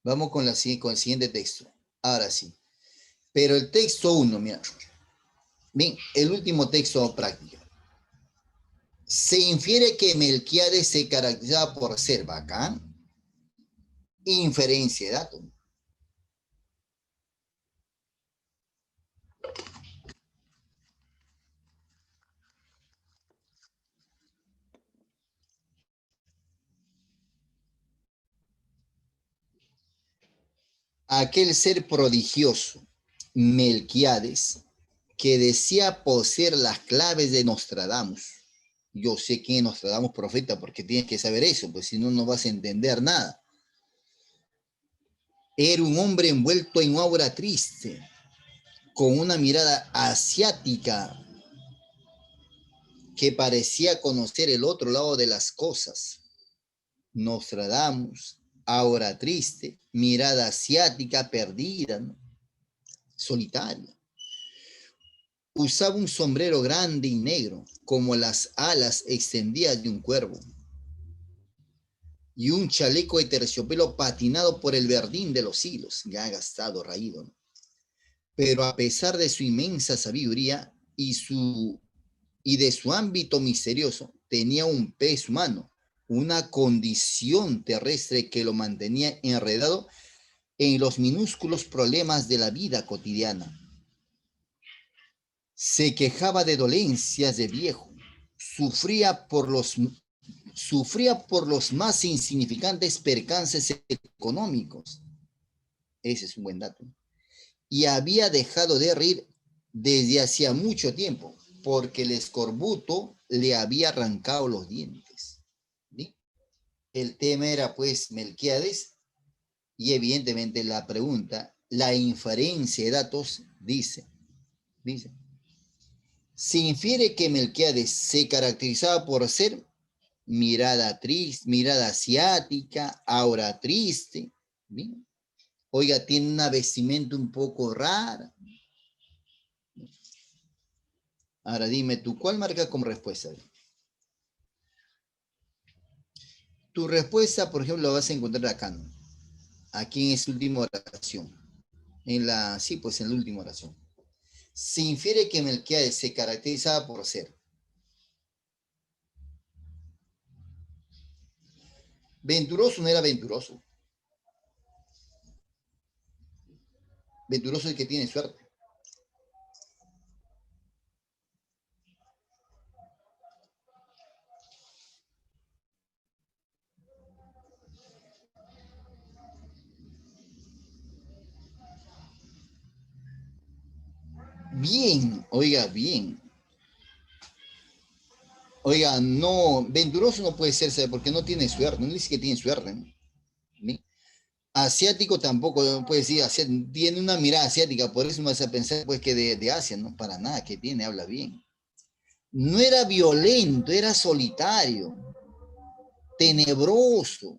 Vamos con el siguiente texto. Ahora sí. Pero el texto 1, mira. Bien, el último texto práctico. Se infiere que Melquiades se caracterizaba por ser bacán, inferencia de dato. Aquel ser prodigioso, Melquiades, que decía poseer las claves de Nostradamus. Yo sé quién es Nostradamus profeta porque tienes que saber eso, pues si no, no vas a entender nada. Era un hombre envuelto en aura triste, con una mirada asiática que parecía conocer el otro lado de las cosas. Nostradamus, aura triste, mirada asiática perdida, ¿no? Solitaria. Usaba un sombrero grande y negro, como las alas extendidas de un cuervo, y un chaleco de terciopelo patinado por el verdín de los siglos, ya gastado, raído, ¿no? Pero a pesar de su inmensa sabiduría y de su ámbito misterioso, tenía un pez humano, una condición terrestre que lo mantenía enredado en los minúsculos problemas de la vida cotidiana. Se quejaba de dolencias de viejo, sufría por los más insignificantes percances económicos. Ese es un buen dato. Y había dejado de reír desde hacía mucho tiempo, porque el escorbuto le había arrancado los dientes. ¿Sí? El tema era pues Melquiades, y evidentemente la pregunta, la inferencia de datos dice, se infiere que Melquiades se caracterizaba por ser mirada triste, mirada asiática, aura triste. ¿Sí? Oiga, tiene una vestimenta un poco rara. Ahora dime tú, ¿cuál marca como respuesta? Tu respuesta, por ejemplo, la vas a encontrar acá, ¿no? Aquí en esta última oración. Sí, pues en la última oración. Se infiere que Melquiades se caracterizaba por ser venturoso, no era venturoso. Venturoso es el que tiene suerte. Bien, oiga, bien. Oiga, no, venturoso no puede ser, ¿sabe? Porque no tiene suerte, no dice que tiene suerte, ¿no? ¿Sí? Asiático tampoco puede decir, tiene una mirada asiática, por eso me vas a pensar pues que de Asia, no, para nada, que tiene, habla bien. No era violento, era solitario, tenebroso,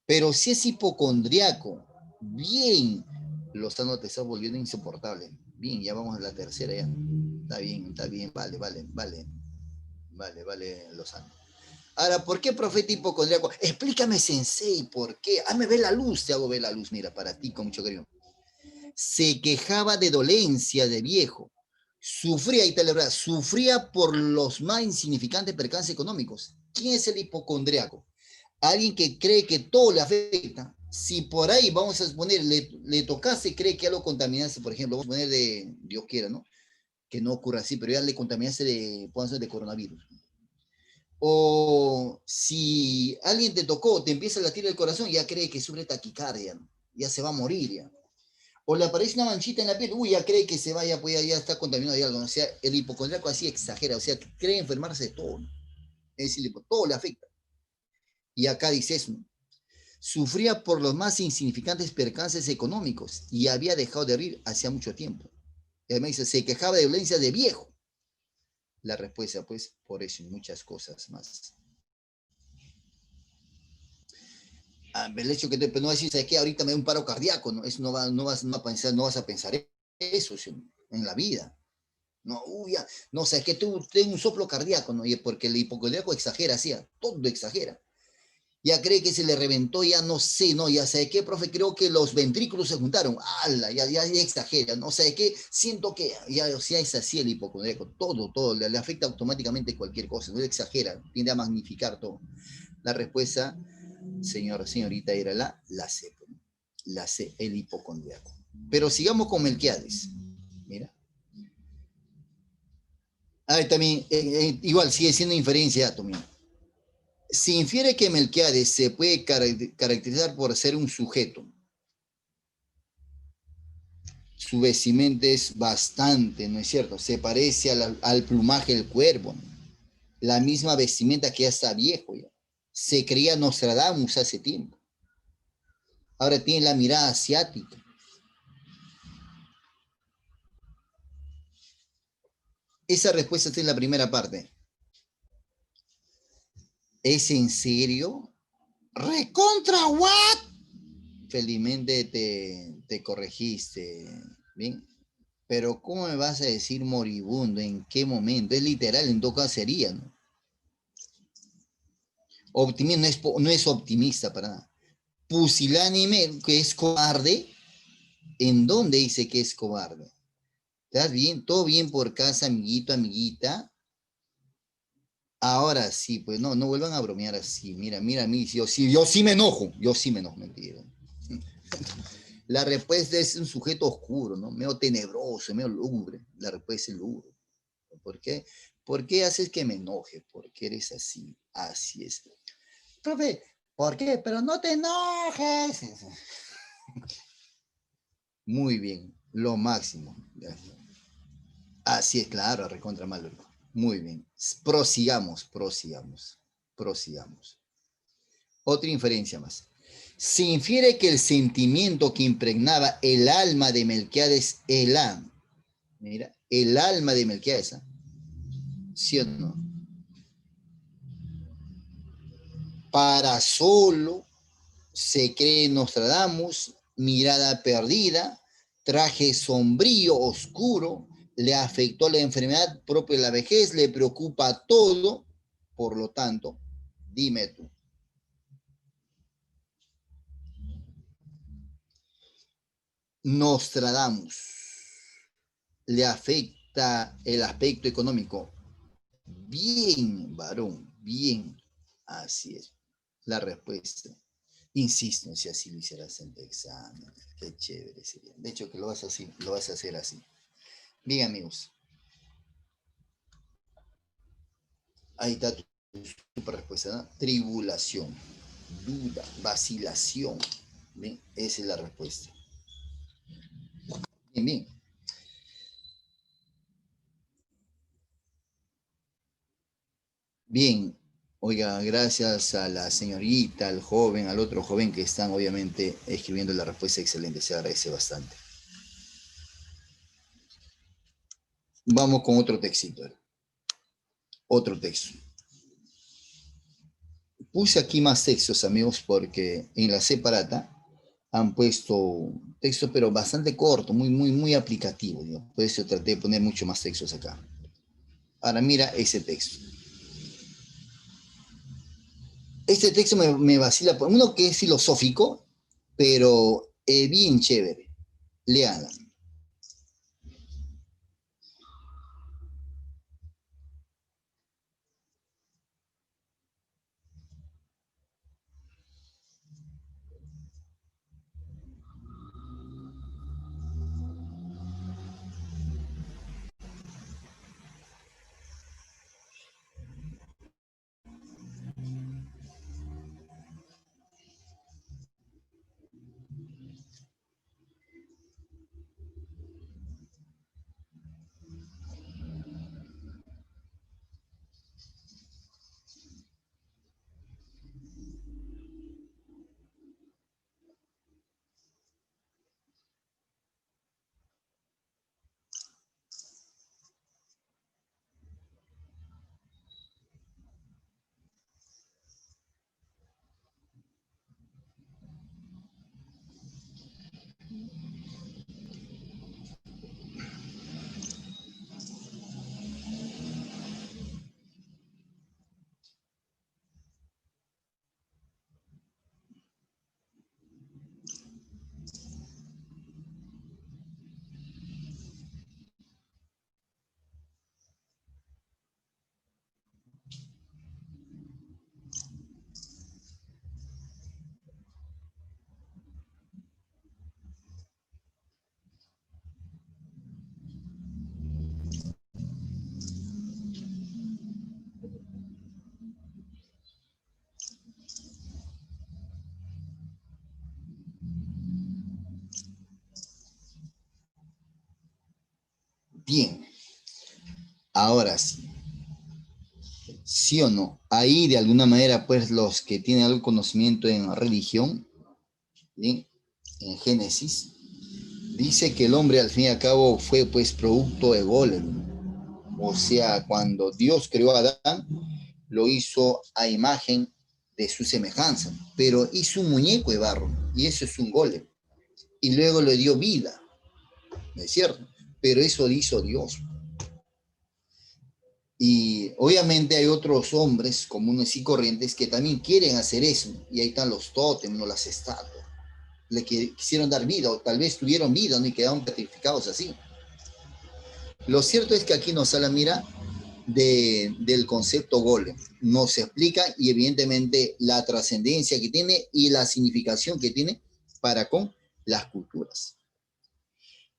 pero sí es hipocondriaco. Bien, Lozano te está volviendo insoportable. Bien, ya vamos a la tercera ya. Está bien, vale, Lozano. Ahora, ¿por qué profeta hipocondriaco? Explícame, sensei, ¿por qué? Ah, me ve la luz, te hago ver la luz, mira, para ti con mucho cariño. Se quejaba de dolencia de viejo. Sufría, y te verdad, sufría por los más insignificantes percances económicos. ¿Quién es el hipocondriaco? Alguien que cree que todo le afecta. Si por ahí, vamos a suponer, le tocase, cree que algo contaminase, por ejemplo, vamos a poner de, Dios quiera, ¿no? Que no ocurra así, pero ya le contaminase de coronavirus. O si alguien te tocó, te empieza a latir el corazón, ya cree que sufre taquicardia, ¿no? Ya se va a morir, ya. O le aparece una manchita en la piel, uy, ya cree que se vaya, pues ya está contaminado de algo, ¿no? O sea, el hipocondriaco así exagera, o sea, cree enfermarse de todo, ¿no? Es decir, todo le afecta. Y acá dice eso, ¿no? Sufría por los más insignificantes percances económicos y había dejado de reír hacía mucho tiempo. Y además dice, se quejaba de violencia de viejo. La respuesta, pues, por eso y muchas cosas más. El hecho que no decir, ¿sabes qué? Ahorita me da un paro cardíaco, ¿no? Eso no vas a pensar eso en la vida. No, ya, no, sé, es que tú tienes un soplo cardíaco, ¿no? Y porque el hipocondríaco exagera, así, todo exagera. Ya cree que se le reventó, ya no sé, no, ya sé qué, profe, creo que los ventrículos se juntaron, ala, ya exagera, no sé qué, siento que ya, o sea, es así el hipocondríaco, todo, le afecta automáticamente cualquier cosa, no exagera, tiende a magnificar todo. La respuesta, señorita, era la C, la C, el hipocondríaco. Pero sigamos con Melquiades, mira. Ah, también, igual sigue siendo inferencia también. Se infiere que Melquiades se puede caracterizar por ser un sujeto. Su vestimenta es bastante, ¿no es cierto? Se parece al plumaje del cuervo, ¿no? La misma vestimenta que ya está viejo ya. Se creía Nostradamus hace tiempo. Ahora tiene la mirada asiática. Esa respuesta está en la primera parte. ¿Es en serio? ¿Recontra what? Felizmente te corregiste, ¿bien? Pero ¿cómo me vas a decir moribundo? ¿En qué momento? Es literal, en todo caso sería, ¿no? Optimismo no es optimista para nada. Pusilánime, que es cobarde, ¿en dónde dice que es cobarde? ¿Estás bien? ¿Todo bien por casa, amiguito, amiguita? Ahora sí, pues no vuelvan a bromear así. Mira a mí, yo sí me enojo, mentira. La respuesta es un sujeto oscuro, ¿no? Medio tenebroso, medio lúgubre. La respuesta es lúgubre. ¿Por qué? ¿Por qué haces que me enoje? Porque eres así. Así es. Profe, ¿por qué? Pero no te enojes. Muy bien, lo máximo. Así es, claro, recontra malo. Muy bien. Prosigamos. Otra inferencia más. Se infiere que el sentimiento que impregnaba el alma de Melquiades, mira, el alma de Melquiades, ¿sí o no? Para solo se cree Nostradamus, mirada perdida, traje sombrío, oscuro, le afectó la enfermedad propia de la vejez, le preocupa todo, por lo tanto, dime tú. Nostradamus le afecta el aspecto económico. Bien, varón, bien. Así es. La respuesta. Insisto, si así lo hicieras en tu examen. Qué chévere sería. De hecho, que lo vas a hacer así. Bien, amigos. Ahí está tu respuesta, ¿no? Tribulación, duda, vacilación. ¿Bien? Esa es la respuesta. Bien, bien. Bien. Oiga, gracias a la señorita, al joven, al otro joven que están obviamente escribiendo la respuesta excelente. Se agradece bastante. Vamos con otro textito. Otro texto. Puse aquí más textos, amigos, porque en la separata han puesto textos, pero bastante corto, muy aplicativo. ¿No? Por eso traté de poner mucho más textos acá. Ahora mira ese texto. Este texto me vacila, por uno que es filosófico, pero bien chévere. Léala. Bien, ahora sí. ¿Sí o no? Ahí de alguna manera, pues los que tienen algún conocimiento en religión, ¿bien? En Génesis, dice que el hombre al fin y al cabo fue pues producto de golem. O sea, cuando Dios creó a Adán, lo hizo a imagen de su semejanza, pero hizo un muñeco de barro, y eso es un golem. Y luego le dio vida, ¿no es cierto? Pero eso lo hizo Dios. Y obviamente hay otros hombres comunes y corrientes que también quieren hacer eso. Y ahí están los tótems, no las estatuas. Le quisieron dar vida, o tal vez tuvieron vida, ¿no? Y quedaron petrificados así. Lo cierto es que aquí nos habla, mira, del concepto golem. Nos explica y evidentemente la trascendencia que tiene y la significación que tiene para con las culturas.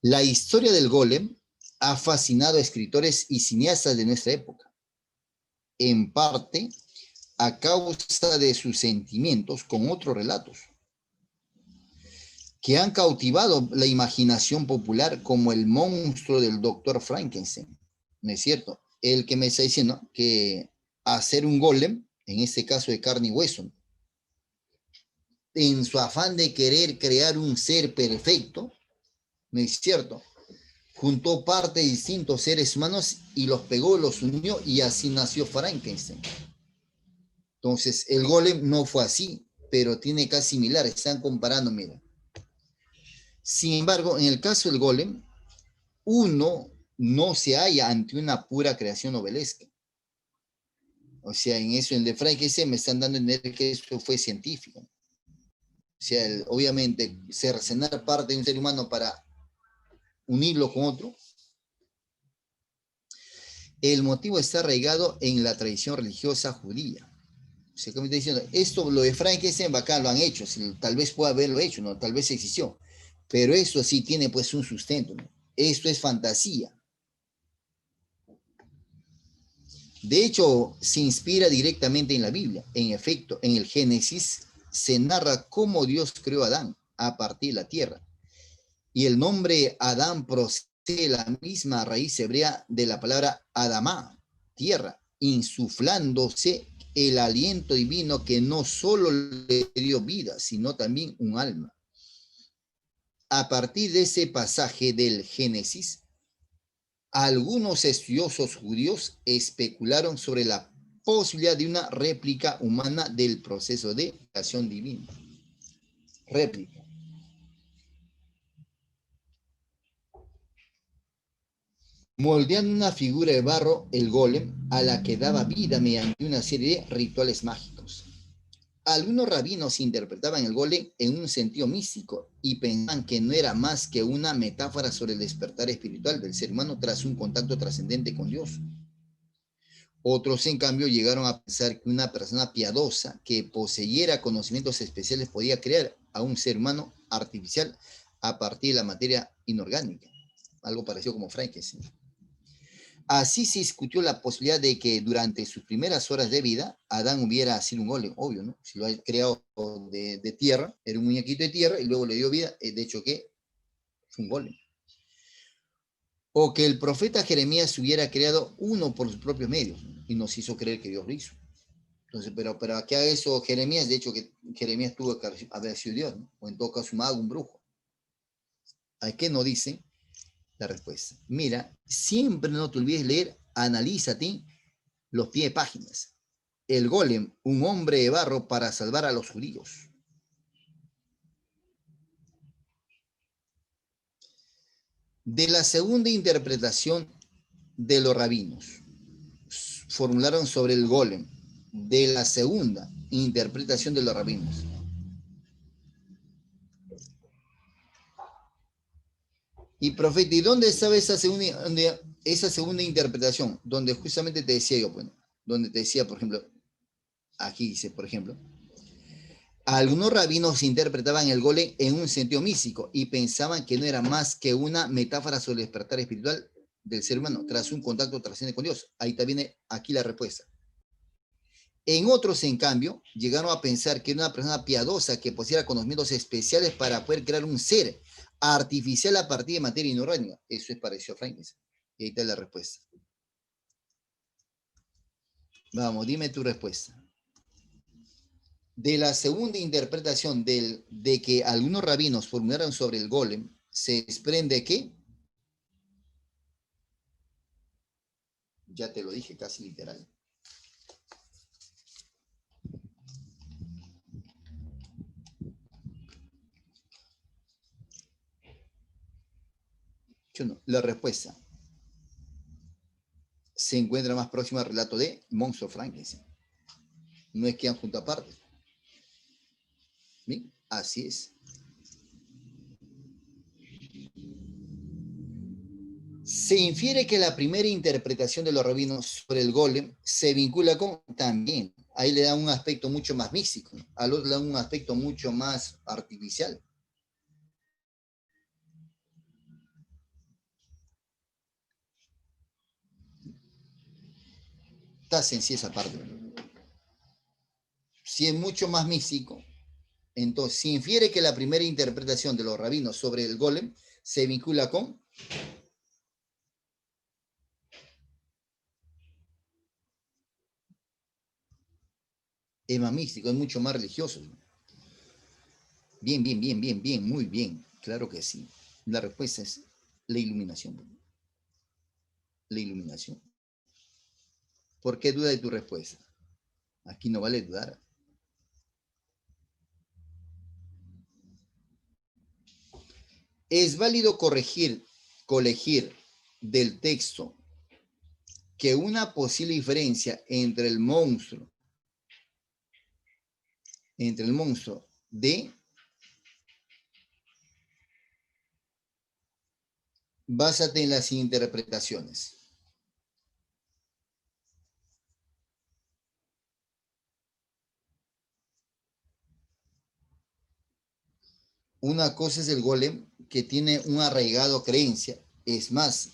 La historia del golem ha fascinado a escritores y cineastas de nuestra época, en parte a causa de sus sentimientos con otros relatos que han cautivado la imaginación popular, como el monstruo del doctor Frankenstein. ¿No es cierto? El que me está diciendo que hacer un golem, en este caso de carne y hueso, en su afán de querer crear un ser perfecto, ¿no es cierto? Juntó parte de distintos seres humanos y los pegó, los unió, y así nació Frankenstein. Entonces, el golem no fue así, pero tiene casi similar, están comparando, mira. Sin embargo, en el caso del golem, uno no se halla ante una pura creación novelesca. O sea, en eso, en el de Frankenstein me están dando a entender que eso fue científico. O sea, obviamente, cercenar parte de un ser humano para unirlo con otro. El motivo está arraigado en la tradición religiosa judía. O sea, como estoy diciendo, esto, lo de Frankenstein, bacán, lo han hecho. Tal vez pueda haberlo hecho, ¿no? Tal vez existió. Pero eso sí tiene pues un sustento, ¿no? Esto es fantasía. De hecho, se inspira directamente en la Biblia. En efecto, en el Génesis se narra cómo Dios creó a Adán a partir de la tierra. Y el nombre Adán procede de la misma raíz hebrea de la palabra Adamá, tierra, insuflándose el aliento divino que no solo le dio vida, sino también un alma. A partir de ese pasaje del Génesis, algunos estudiosos judíos especularon sobre la posibilidad de una réplica humana del proceso de creación divina. Réplica. Moldeando una figura de barro, el golem, a la que daba vida mediante una serie de rituales mágicos. Algunos rabinos interpretaban el golem en un sentido místico y pensaban que no era más que una metáfora sobre el despertar espiritual del ser humano tras un contacto trascendente con Dios. Otros, en cambio, llegaron a pensar que una persona piadosa que poseyera conocimientos especiales podía crear a un ser humano artificial a partir de la materia inorgánica, algo parecido como Frankenstein. Así se discutió la posibilidad de que durante sus primeras horas de vida, Adán hubiera sido un golem, obvio, ¿no? Si lo ha creado de tierra, era un muñequito de tierra y luego le dio vida, de hecho que fue un golem. O que el profeta Jeremías hubiera creado uno por sus propios medios, ¿no? Y nos hizo creer que Dios lo hizo. Entonces, pero que haga eso Jeremías, de hecho que Jeremías tuvo que haber sido Dios, ¿no? O en todo caso un mago, un brujo. ¿A qué no dice la respuesta? Mira, siempre no te olvides leer, analízate los pies de páginas. El golem, un hombre de barro para salvar a los judíos. De la segunda interpretación de los rabinos, formularon sobre el golem, de la segunda interpretación de los rabinos. Y profeta, ¿y dónde estaba esa segunda interpretación? Donde justamente te decía yo, bueno, donde te decía, por ejemplo, aquí dice, por ejemplo, algunos rabinos interpretaban el golem en un sentido místico y pensaban que no era más que una metáfora sobre el despertar espiritual del ser humano tras un contacto trascendente con Dios. Ahí te viene aquí la respuesta. En otros, en cambio, llegaron a pensar que era una persona piadosa que poseyera conocimientos especiales para poder crear un ser artificial a partir de materia inorgánica. Eso es parecido a Frankenstein. Y ahí está la respuesta. Vamos, dime tu respuesta. De la segunda interpretación de que algunos rabinos formularon sobre el golem, se desprende que, ya te lo dije casi literal. Yo no. La respuesta se encuentra más próxima al relato de Monstruo Frankenstein. No es que han junto aparte. ¿Bien? Así es. Se infiere que la primera interpretación de los rabinos sobre el golem se vincula con también. Ahí le da un aspecto mucho más místico, ¿no? Al otro le da un aspecto mucho más artificial. Está sencilla esa parte. Si es mucho más místico, entonces se infiere que la primera interpretación de los rabinos sobre el golem se vincula con es más místico, es mucho más religioso. Bien, bien, bien, bien, bien, muy bien. Claro que sí. La respuesta es la iluminación. La iluminación. ¿Por qué duda de tu respuesta? Aquí no vale dudar. Es válido colegir del texto que una posible diferencia entre el monstruo de básate en las interpretaciones. Una cosa es el golem que tiene un arraigado creencia, es más,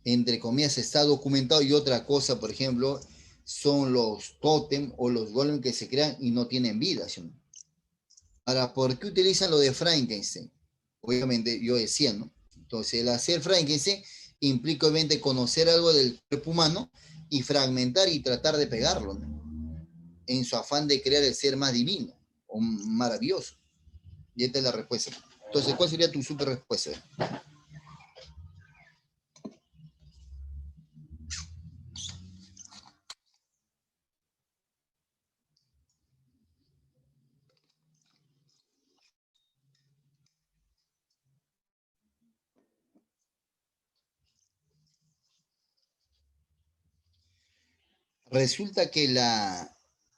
entre comillas está documentado, y otra cosa, por ejemplo, son los tótem o los golem que se crean y no tienen vida, ¿sí? Ahora, ¿por qué utilizan lo de Frankenstein? Obviamente, yo decía, ¿no? Entonces, el hacer Frankenstein implica, obviamente, conocer algo del cuerpo humano y fragmentar y tratar de pegarlo, ¿no? En su afán de crear el ser más divino o maravilloso. Y esta es la respuesta. Entonces, ¿cuál sería tu super respuesta? Resulta que la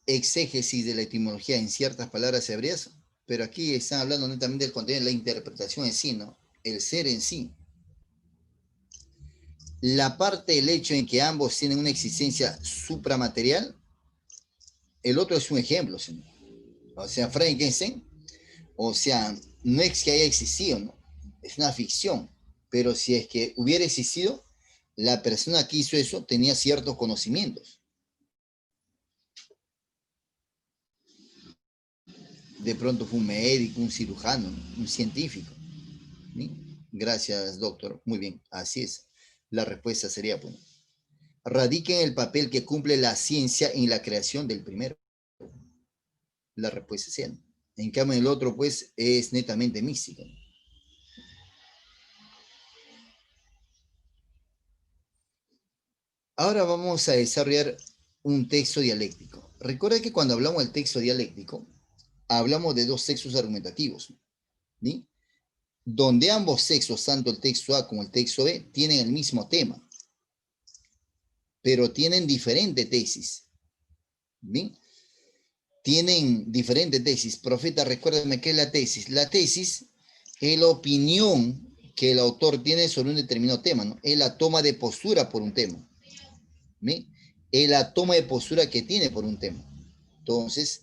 exégesis de la etimología en ciertas palabras hebreas, pero aquí están hablando netamente del contenido, la interpretación en sí, ¿no? El ser en sí. La parte del hecho en que ambos tienen una existencia supramaterial, el otro es un ejemplo, ¿sí? O sea, Frankenstein, o sea, no es que haya existido, ¿no? Es una ficción, pero si es que hubiera existido, la persona que hizo eso tenía ciertos conocimientos. De pronto fue un médico, un cirujano, un científico. ¿Sí? Gracias, doctor. Muy bien, así es. La respuesta sería, bueno, radica en el papel que cumple la ciencia en la creación del primero. La respuesta es sí. En cambio, el otro, pues, es netamente místico. Ahora vamos a desarrollar un texto dialéctico. Recuerda que cuando hablamos del texto dialéctico, hablamos de dos sexos argumentativos, ¿sí? Donde ambos sexos, tanto el texto A como el texto B, tienen el mismo tema, pero tienen diferente tesis. ¿Bien? Tienen diferente tesis. Profeta, recuérdame qué es la tesis. La tesis es la opinión que el autor tiene sobre un determinado tema, ¿no? Es la toma de postura por un tema. ¿Bien? Es la toma de postura que tiene por un tema. Entonces,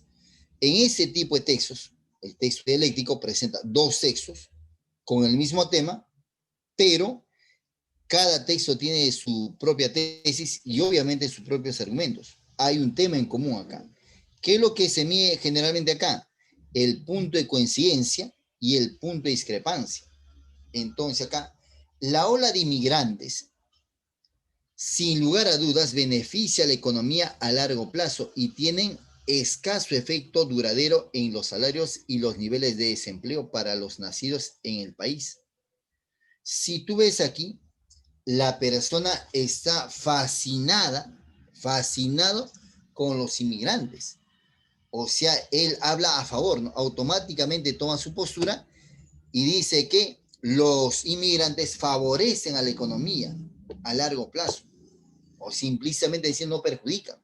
en ese tipo de textos, el texto dialéctico presenta dos sexos con el mismo tema, pero cada texto tiene su propia tesis y obviamente sus propios argumentos. Hay un tema en común acá. ¿Qué es lo que se mide generalmente acá? El punto de coincidencia y el punto de discrepancia. Entonces acá, la ola de inmigrantes sin lugar a dudas beneficia a la economía a largo plazo y tienen escaso efecto duradero en los salarios y los niveles de desempleo para los nacidos en el país. Si tú ves aquí, la persona está fascinado con los inmigrantes. O sea, él habla a favor, ¿no? Automáticamente toma su postura y dice que los inmigrantes favorecen a la economía a largo plazo, o simplemente diciendo no perjudican.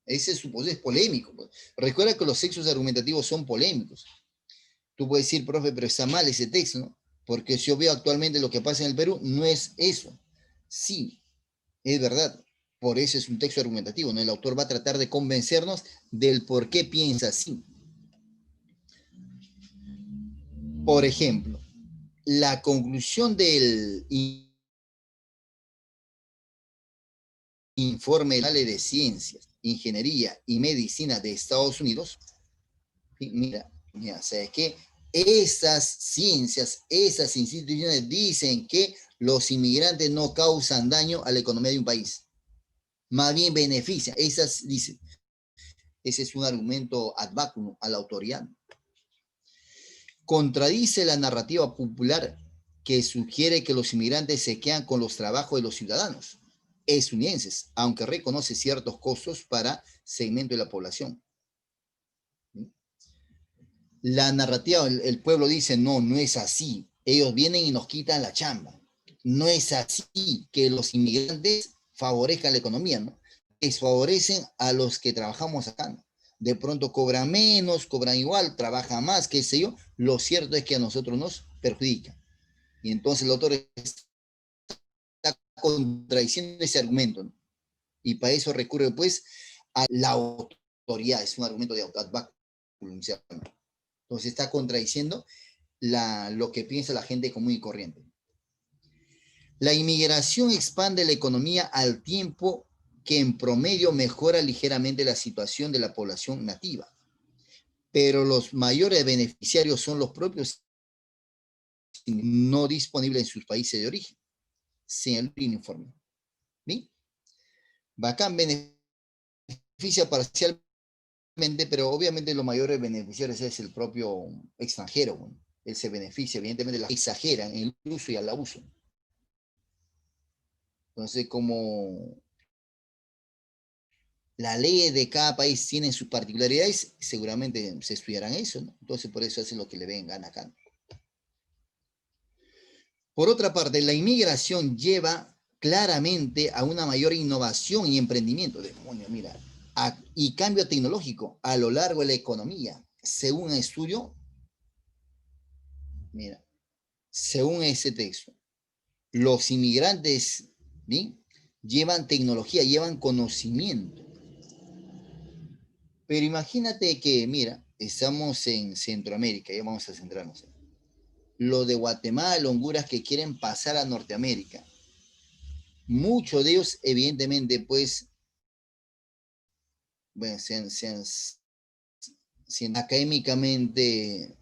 Ese es su postura, es polémico. Pues. Recuerda que los sexos argumentativos son polémicos. Tú puedes decir, profe, pero está mal ese texto, ¿no? Porque si yo veo actualmente lo que pasa en el Perú, no es eso. Sí, es verdad. Por eso es un texto argumentativo, ¿no? El autor va a tratar de convencernos del por qué piensa así. Por ejemplo, la conclusión del informe de ciencias, ingeniería y medicina de Estados Unidos, mira, ¿sabes qué? Esas ciencias, esas instituciones dicen que los inmigrantes no causan daño a la economía de un país, más bien benefician. Esas dicen, ese es un argumento ad vacum a la autoridad. Contradice la narrativa popular que sugiere que los inmigrantes se quedan con los trabajos de los ciudadanos estadounidenses, aunque reconoce ciertos costos para segmento de la población. La narrativa, el pueblo dice, no, no es así. Ellos vienen y nos quitan la chamba. No es así que los inmigrantes favorezcan la economía, ¿no? Les favorecen a los que trabajamos acá, ¿no? De pronto cobran menos, cobran igual, trabajan más, qué sé yo. Lo cierto es que a nosotros nos perjudica. Y entonces el autor está contradiciendo ese argumento, ¿no? Y para eso recurre, pues, a la autoridad. Es un argumento de ad vacum. Entonces está contradiciendo lo que piensa la gente común y corriente. La inmigración expande la economía al tiempo que en promedio mejora ligeramente la situación de la población nativa. Pero los mayores beneficiarios son los propios no disponibles en sus países de origen, sin el informe. ¿Sí? Bacán beneficia parcialmente, pero obviamente los mayores beneficiarios es el propio extranjero. Bueno. Él se beneficia, evidentemente, exageran en el uso y el abuso. Entonces, como la ley de cada país tiene sus particularidades, seguramente se estudiarán eso, ¿no? Entonces, por eso hacen lo que le vengan acá. Por otra parte, la inmigración lleva claramente a una mayor innovación y emprendimiento, demonio, mira, y cambio tecnológico a lo largo de la economía. Según un estudio, mira, según ese texto, los inmigrantes, ¿sí? Llevan tecnología, llevan conocimiento. Pero imagínate que, mira, estamos en Centroamérica, ya vamos a centrarnos. Los de Guatemala, Honduras que quieren pasar a Norteamérica. Muchos de ellos, evidentemente, pues, bueno, académicamente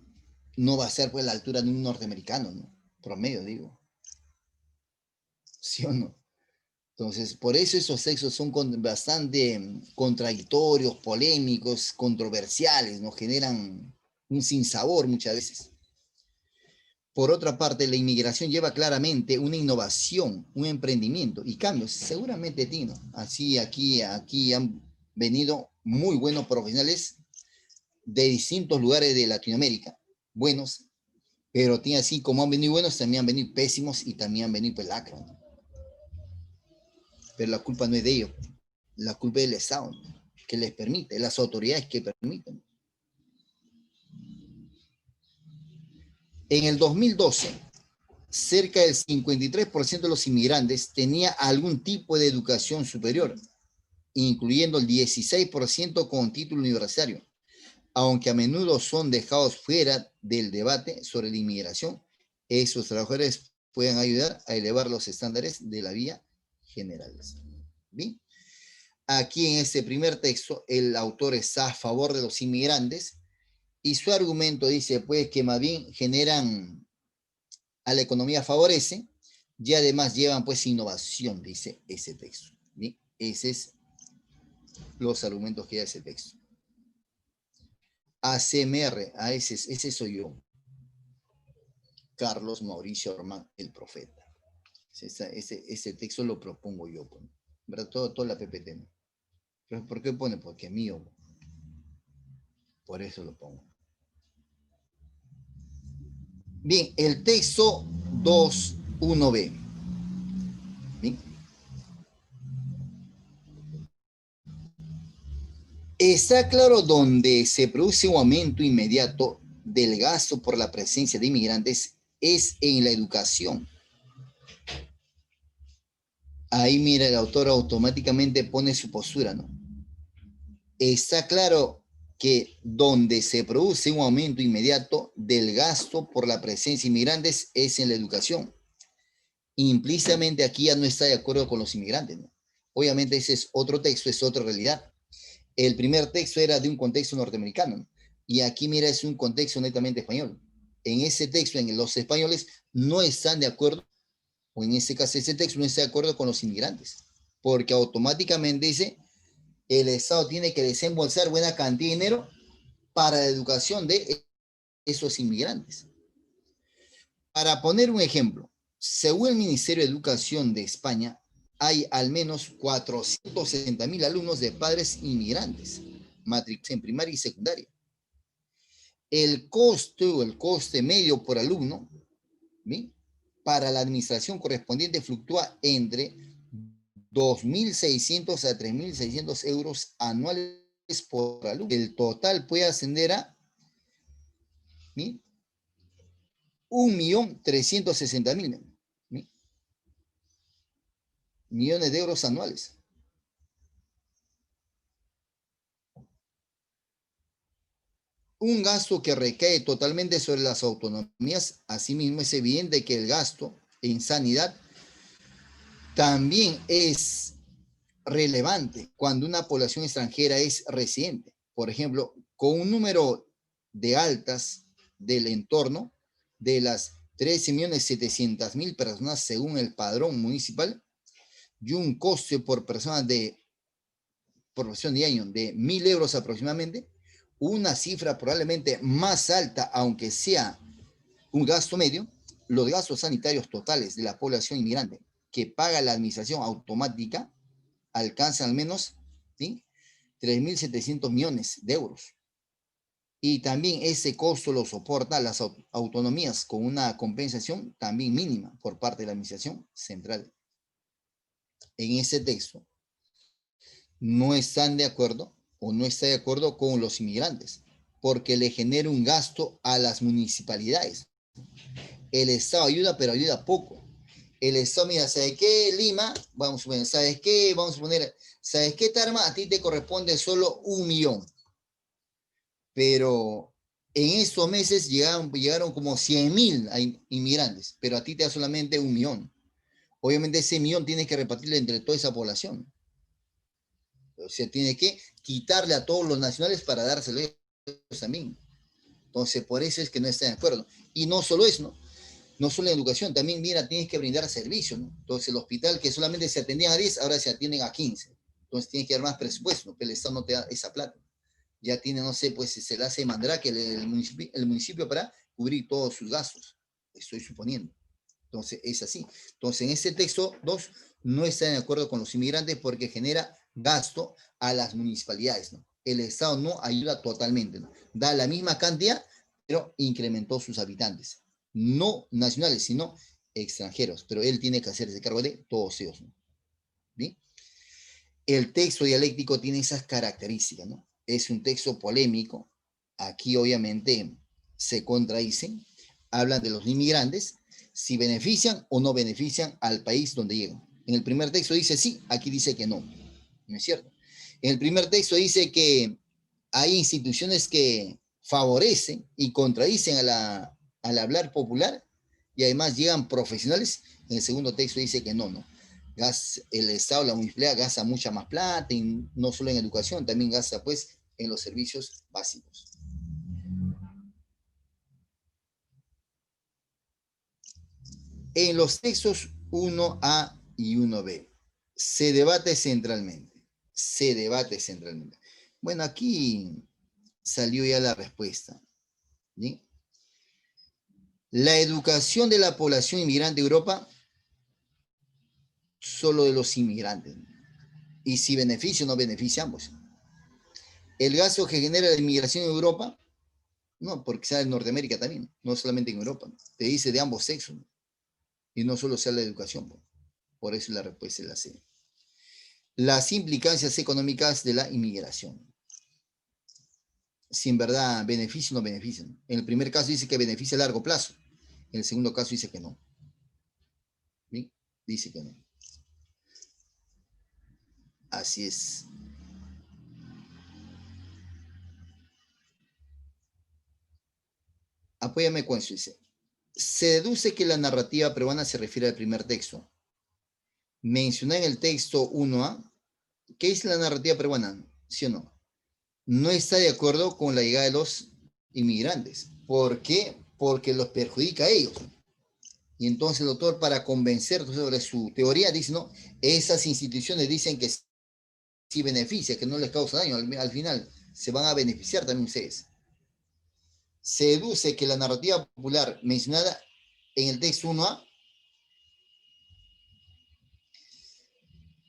no va a ser pues la altura de un norteamericano, ¿no? Promedio, digo. ¿Sí o no? Entonces, por eso esos sexos son bastante contradictorios, polémicos, controversiales, nos generan un sinsabor muchas veces. Por otra parte, la inmigración lleva claramente una innovación, un emprendimiento y cambios. Seguramente, Tino, así aquí han venido muy buenos profesionales de distintos lugares de Latinoamérica, buenos, pero tiene así como han venido buenos, también han venido pésimos y también han venido pues lacros. Pero la culpa no es de ellos, la culpa es del Estado, que les permite, las autoridades que permiten. En el 2012, cerca del 53% de los inmigrantes tenía algún tipo de educación superior, incluyendo el 16% con título universitario, aunque a menudo son dejados fuera del debate sobre la inmigración. Esos trabajadores pueden ayudar a elevar los estándares de la vía generales. Bien, aquí en este primer texto el autor está a favor de los inmigrantes y su argumento dice pues que más bien generan a la economía favorece, Y además llevan pues innovación, dice ese texto. ¿Bien? Ese es los argumentos que da ese texto. ACMR, ese soy yo. Carlos Mauricio Ormán, el profeta. Ese texto lo propongo yo. ¿Verdad? Toda la PPT. ¿No? ¿Pero por qué pone? Porque es mío. Por eso lo pongo. Bien, el texto 2.1b. Bien. Está claro donde se produce un aumento inmediato del gasto por la presencia de inmigrantes es en la educación. Ahí mira, el autor automáticamente pone su postura, ¿no? Está claro que donde se produce un aumento inmediato del gasto por la presencia de inmigrantes es en la educación. Implícitamente aquí ya no está de acuerdo con los inmigrantes, ¿no? Obviamente ese es otro texto, es otra realidad. El primer texto era de un contexto norteamericano, ¿no? Y aquí mira, es un contexto netamente español. En ese texto, en los españoles no están de acuerdo, o en ese caso ese texto no está de acuerdo con los inmigrantes, porque automáticamente dice, el Estado tiene que desembolsar buena cantidad de dinero para la educación de esos inmigrantes. Para poner un ejemplo, según el Ministerio de Educación de España, hay al menos 460.000 alumnos de padres inmigrantes, matriculados en primaria y secundaria. El coste o el coste medio por alumno, ¿sí?, para la administración correspondiente fluctúa entre 2.600 a 3.600 euros anuales por alumno. El total puede ascender a, ¿sí?, 1.360.000 millones de euros anuales. Un gasto que recae totalmente sobre las autonomías. Asimismo, es evidente que el gasto en sanidad también es relevante cuando una población extranjera es residente. Por ejemplo, con un número de altas del entorno de las 13.700.000 personas según el padrón municipal y un coste por persona de profesión de año de 1.000 euros aproximadamente, una cifra probablemente más alta, aunque sea un gasto medio, los gastos sanitarios totales de la población inmigrante que paga la administración automática alcanzan al menos, ¿sí?, 3.700 millones de euros. Y también ese costo lo soporta las autonomías con una compensación también mínima por parte de la administración central. En ese texto no están de acuerdo o no está de acuerdo con los inmigrantes porque le genera un gasto a las municipalidades. El Estado ayuda, pero ayuda poco. El Estado, mira, ¿sabes qué, Lima? Vamos a poner, ¿sabes qué? Vamos a poner, ¿sabes qué, Tarma? A ti te corresponde solo 1.000.000. Pero en estos meses llegaron como 100.000 inmigrantes, pero a ti te da solamente 1.000.000. Obviamente ese 1.000.000 tienes que repartirlo entre toda esa población. O sea, tiene que quitarle a todos los nacionales para dárselo a ellos también. Entonces, por eso es que no está de acuerdo. Y no solo eso, ¿no? No solo en educación, también, mira, tienes que brindar servicio, ¿no? Entonces, el hospital que solamente se atendían a 10, ahora se atienden a 15. Entonces, tienes que dar más presupuesto, ¿no? Pero el Estado no te da esa plata. Ya tiene, no sé, pues se le hace mandrake el municipio para cubrir todos sus gastos. Estoy suponiendo. Entonces, es así. Entonces, en este texto 2 no está de acuerdo con los inmigrantes porque genera gasto a las municipalidades, ¿no? El Estado no ayuda totalmente, ¿no? Da la misma cantidad, pero incrementó sus habitantes. No nacionales, sino extranjeros. Pero él tiene que hacerse cargo de todos ellos, ¿no? ¿Bien? El texto dialéctico tiene esas características, ¿no? Es un texto polémico. Aquí, obviamente, se contradicen. Hablan de los inmigrantes, si benefician o no benefician al país donde llegan. En el primer texto dice sí, aquí dice que no. ¿No es cierto? En el primer texto dice que hay instituciones que favorecen y contradicen al hablar popular y además llegan profesionales. En el segundo texto dice que no, ¿no? El Estado, la municipalidad gasta mucha más plata, y no solo en educación, también gasta pues en los servicios básicos. En los textos 1A y 1B. Se debate centralmente. Se debate centralmente. Bueno, aquí salió ya la respuesta. ¿Sí? La educación de la población inmigrante de Europa, solo de los inmigrantes. Y si beneficia o no beneficia a ambos. El gasto que genera la inmigración en Europa, no, porque sea en Norteamérica también, no solamente en Europa. Te dice de ambos sexos. Y no solo sea la educación. Por eso la respuesta es la C. Las implicancias económicas de la inmigración. Si en verdad beneficia o no beneficia. En el primer caso dice que beneficia a largo plazo. En el segundo caso dice que no. ¿Sí? Dice que no. Así es. Apóyame con eso, dice. Se deduce que la narrativa peruana se refiere al primer texto. Mencioné en el texto 1A, ¿qué dice la narrativa peruana? ¿Sí o no? No está de acuerdo con la llegada de los inmigrantes. ¿Por qué? Porque los perjudica a ellos. Y entonces el doctor, para convencer sobre su teoría, dice, no, esas instituciones dicen que sí beneficia, que no les causa daño. Al final se van a beneficiar también ustedes. Se deduce que la narrativa popular mencionada en el texto 1A,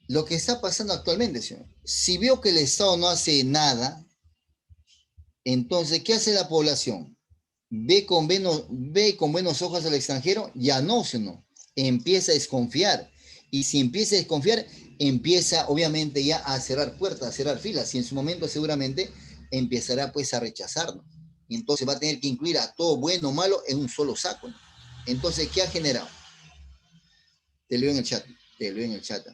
lo que está pasando actualmente, señor, si veo que el Estado no hace nada, entonces, ¿qué hace la población? Ve con buenos ojos al extranjero, ya no, sino empieza a desconfiar. Y si empieza a desconfiar, empieza obviamente ya a cerrar puertas, a cerrar filas. Y en su momento seguramente empezará pues a rechazarnos. Y entonces va a tener que incluir a todo bueno o malo en un solo saco. Entonces, ¿qué ha generado? Te leo en el chat, te leo en el chat.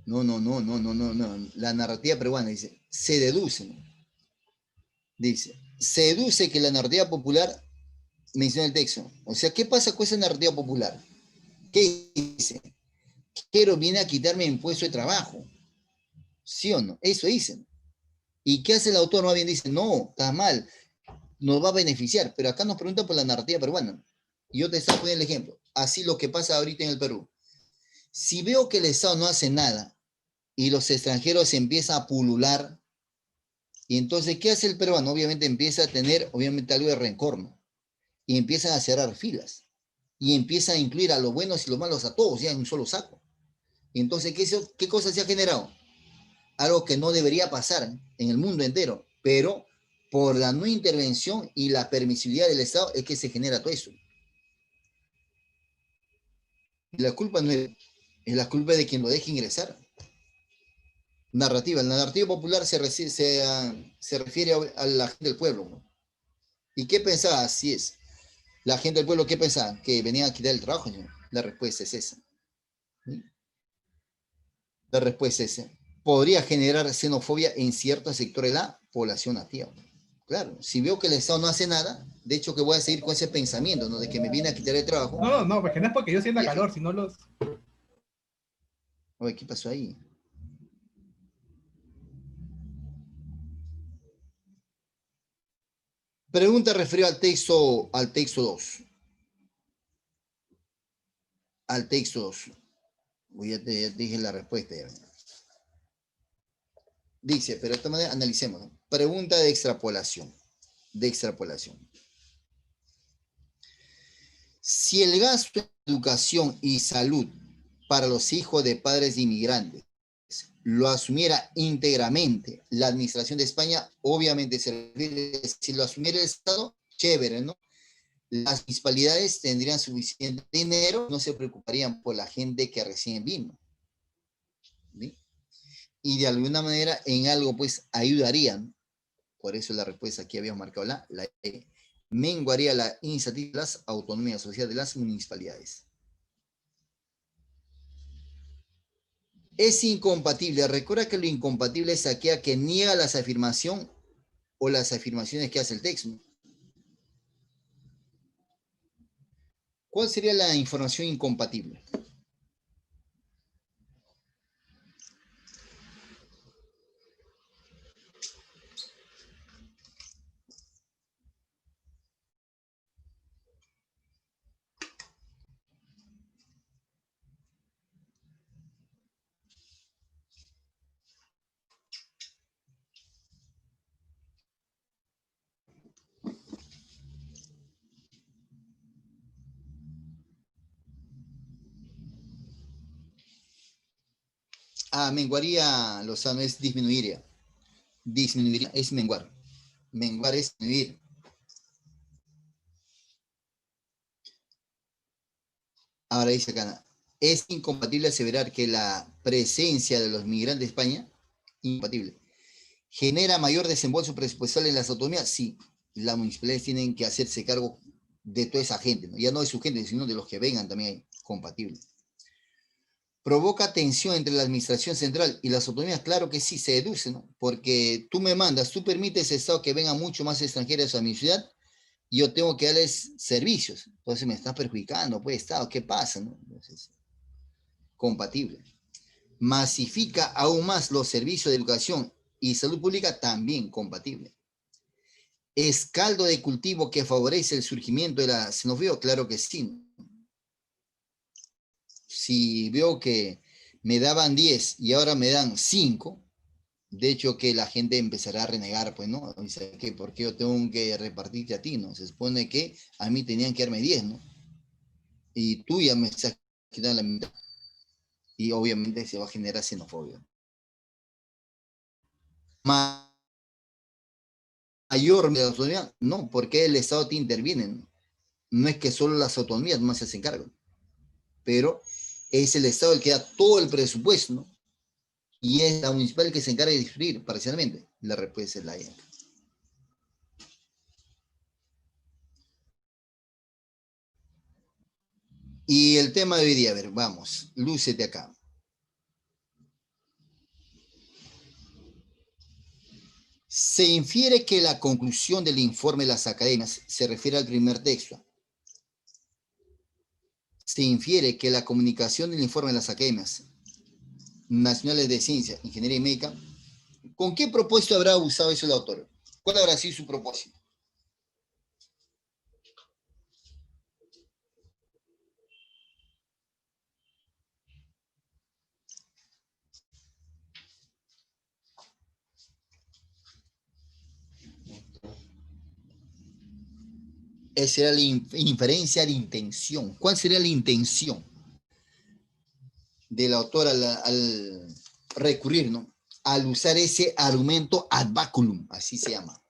No, no, no, no, no, no, no. La narrativa peruana dice, se deduce, ¿no? Dice, se deduce que la narrativa popular menciona el texto. O sea, ¿qué pasa con esa narrativa popular? ¿Qué dice? Quiero viene a quitarme mi puesto de trabajo. ¿Sí o no? Eso dicen. ¿Y qué hace el autor? Más bien dice, no, está mal, nos va a beneficiar. Pero acá nos preguntan por la narrativa peruana. Y yo te estoy poniendo el ejemplo. Así lo que pasa ahorita en el Perú. Si veo que el Estado no hace nada y los extranjeros empiezan a pulular, y entonces, ¿qué hace el peruano? Obviamente empieza a tener, obviamente, algo de rencor, ¿no? Y empiezan a cerrar filas. Y empieza a incluir a los buenos y los malos a todos ya en un solo saco. Y entonces, ¿qué cosa se ha generado? Algo que no debería pasar en el mundo entero, pero por la no intervención y la permisividad del Estado es que se genera todo eso. Y la culpa no es la culpa de quien lo deje ingresar. Narrativa. La narrativa popular se refiere a la gente del pueblo, ¿no? ¿Y qué pensaba? Así es. La gente del pueblo, ¿qué pensaba? Que venían a quitar el trabajo, ¿no? La respuesta es esa. ¿Sí? La respuesta es esa. Podría generar xenofobia en ciertos sectores de la población nativa. Claro, si veo que el Estado no hace nada, de hecho que voy a seguir con ese pensamiento, ¿no? De que me viene a quitar el trabajo. No, no, no, porque no es porque yo sienta Y calor, sino los... oye, ¿qué pasó ahí? Pregunta referida al texto 2. Al texto 2. Ya te dije la respuesta. Ya. Dice, pero de esta manera analicemos, ¿no? Pregunta de extrapolación. De extrapolación. Si el gasto en educación y salud para los hijos de padres de inmigrantes lo asumiera íntegramente la administración de España, obviamente si lo asumiera el Estado, chévere, ¿no? Las municipalidades tendrían suficiente dinero, no se preocuparían por la gente que recién vino. ¿Sí? Y de alguna manera en algo pues ayudarían. Por eso la respuesta aquí habíamos marcado la E. Menguaría la iniciativa de las autonomías sociales de las municipalidades. Es incompatible. Recuerda que lo incompatible es aquella que niega las afirmaciones o las afirmaciones que hace el texto. ¿Cuál sería la información incompatible? Menguaría, Lozano, es disminuiría. Disminuiría es menguar. Menguar es disminuir. Ahora dice acá, es incompatible aseverar que la presencia de los migrantes de España, incompatible, genera mayor desembolso presupuestal en las autonomías. Sí, las municipalidades tienen que hacerse cargo de toda esa gente, ¿no? Ya no de su gente, sino de los que vengan también compatible. ¿Provoca tensión entre la administración central y las autonomías? Claro que sí, se deduce, ¿no? Porque tú me mandas, tú permites, Estado, que vengan mucho más extranjeros a mi ciudad, y yo tengo que darles servicios. Entonces me estás perjudicando, pues, Estado, ¿qué pasa, no? Entonces, compatible. Masifica aún más los servicios de educación y salud pública, también compatible. ¿Es caldo de cultivo que favorece el surgimiento de la xenofobia? Claro que sí. Si veo que me daban 10 y ahora me dan 5, de hecho que la gente empezará a renegar, pues, ¿no? Dice, ¿qué? ¿Por qué yo tengo que repartirte a ti, no? Se supone que a mí tenían que darme 10, ¿no? Y tú ya me estás quitando la mitad. Y obviamente se va a generar xenofobia. Mayor de la autonomía, no, porque el Estado te interviene, ¿no? No es que solo las autonomías más se hacen cargo, pero es el Estado el que da todo el presupuesto, ¿no? Y es la municipal el que se encarga de distribuir parcialmente. La respuesta es la E. Y el tema de hoy día, a ver, vamos, lúcete acá. Se infiere que la conclusión del informe de las academias se refiere al primer texto. Se infiere que la comunicación del informe de las academias nacionales de ciencia, ingeniería y médica, ¿con qué propósito habrá usado eso el autor? ¿Cuál habrá sido su propósito? Esa será la inferencia de intención. ¿Cuál sería la intención del autor al recurrir, ¿no? Al usar ese argumento ad baculum, así se llama.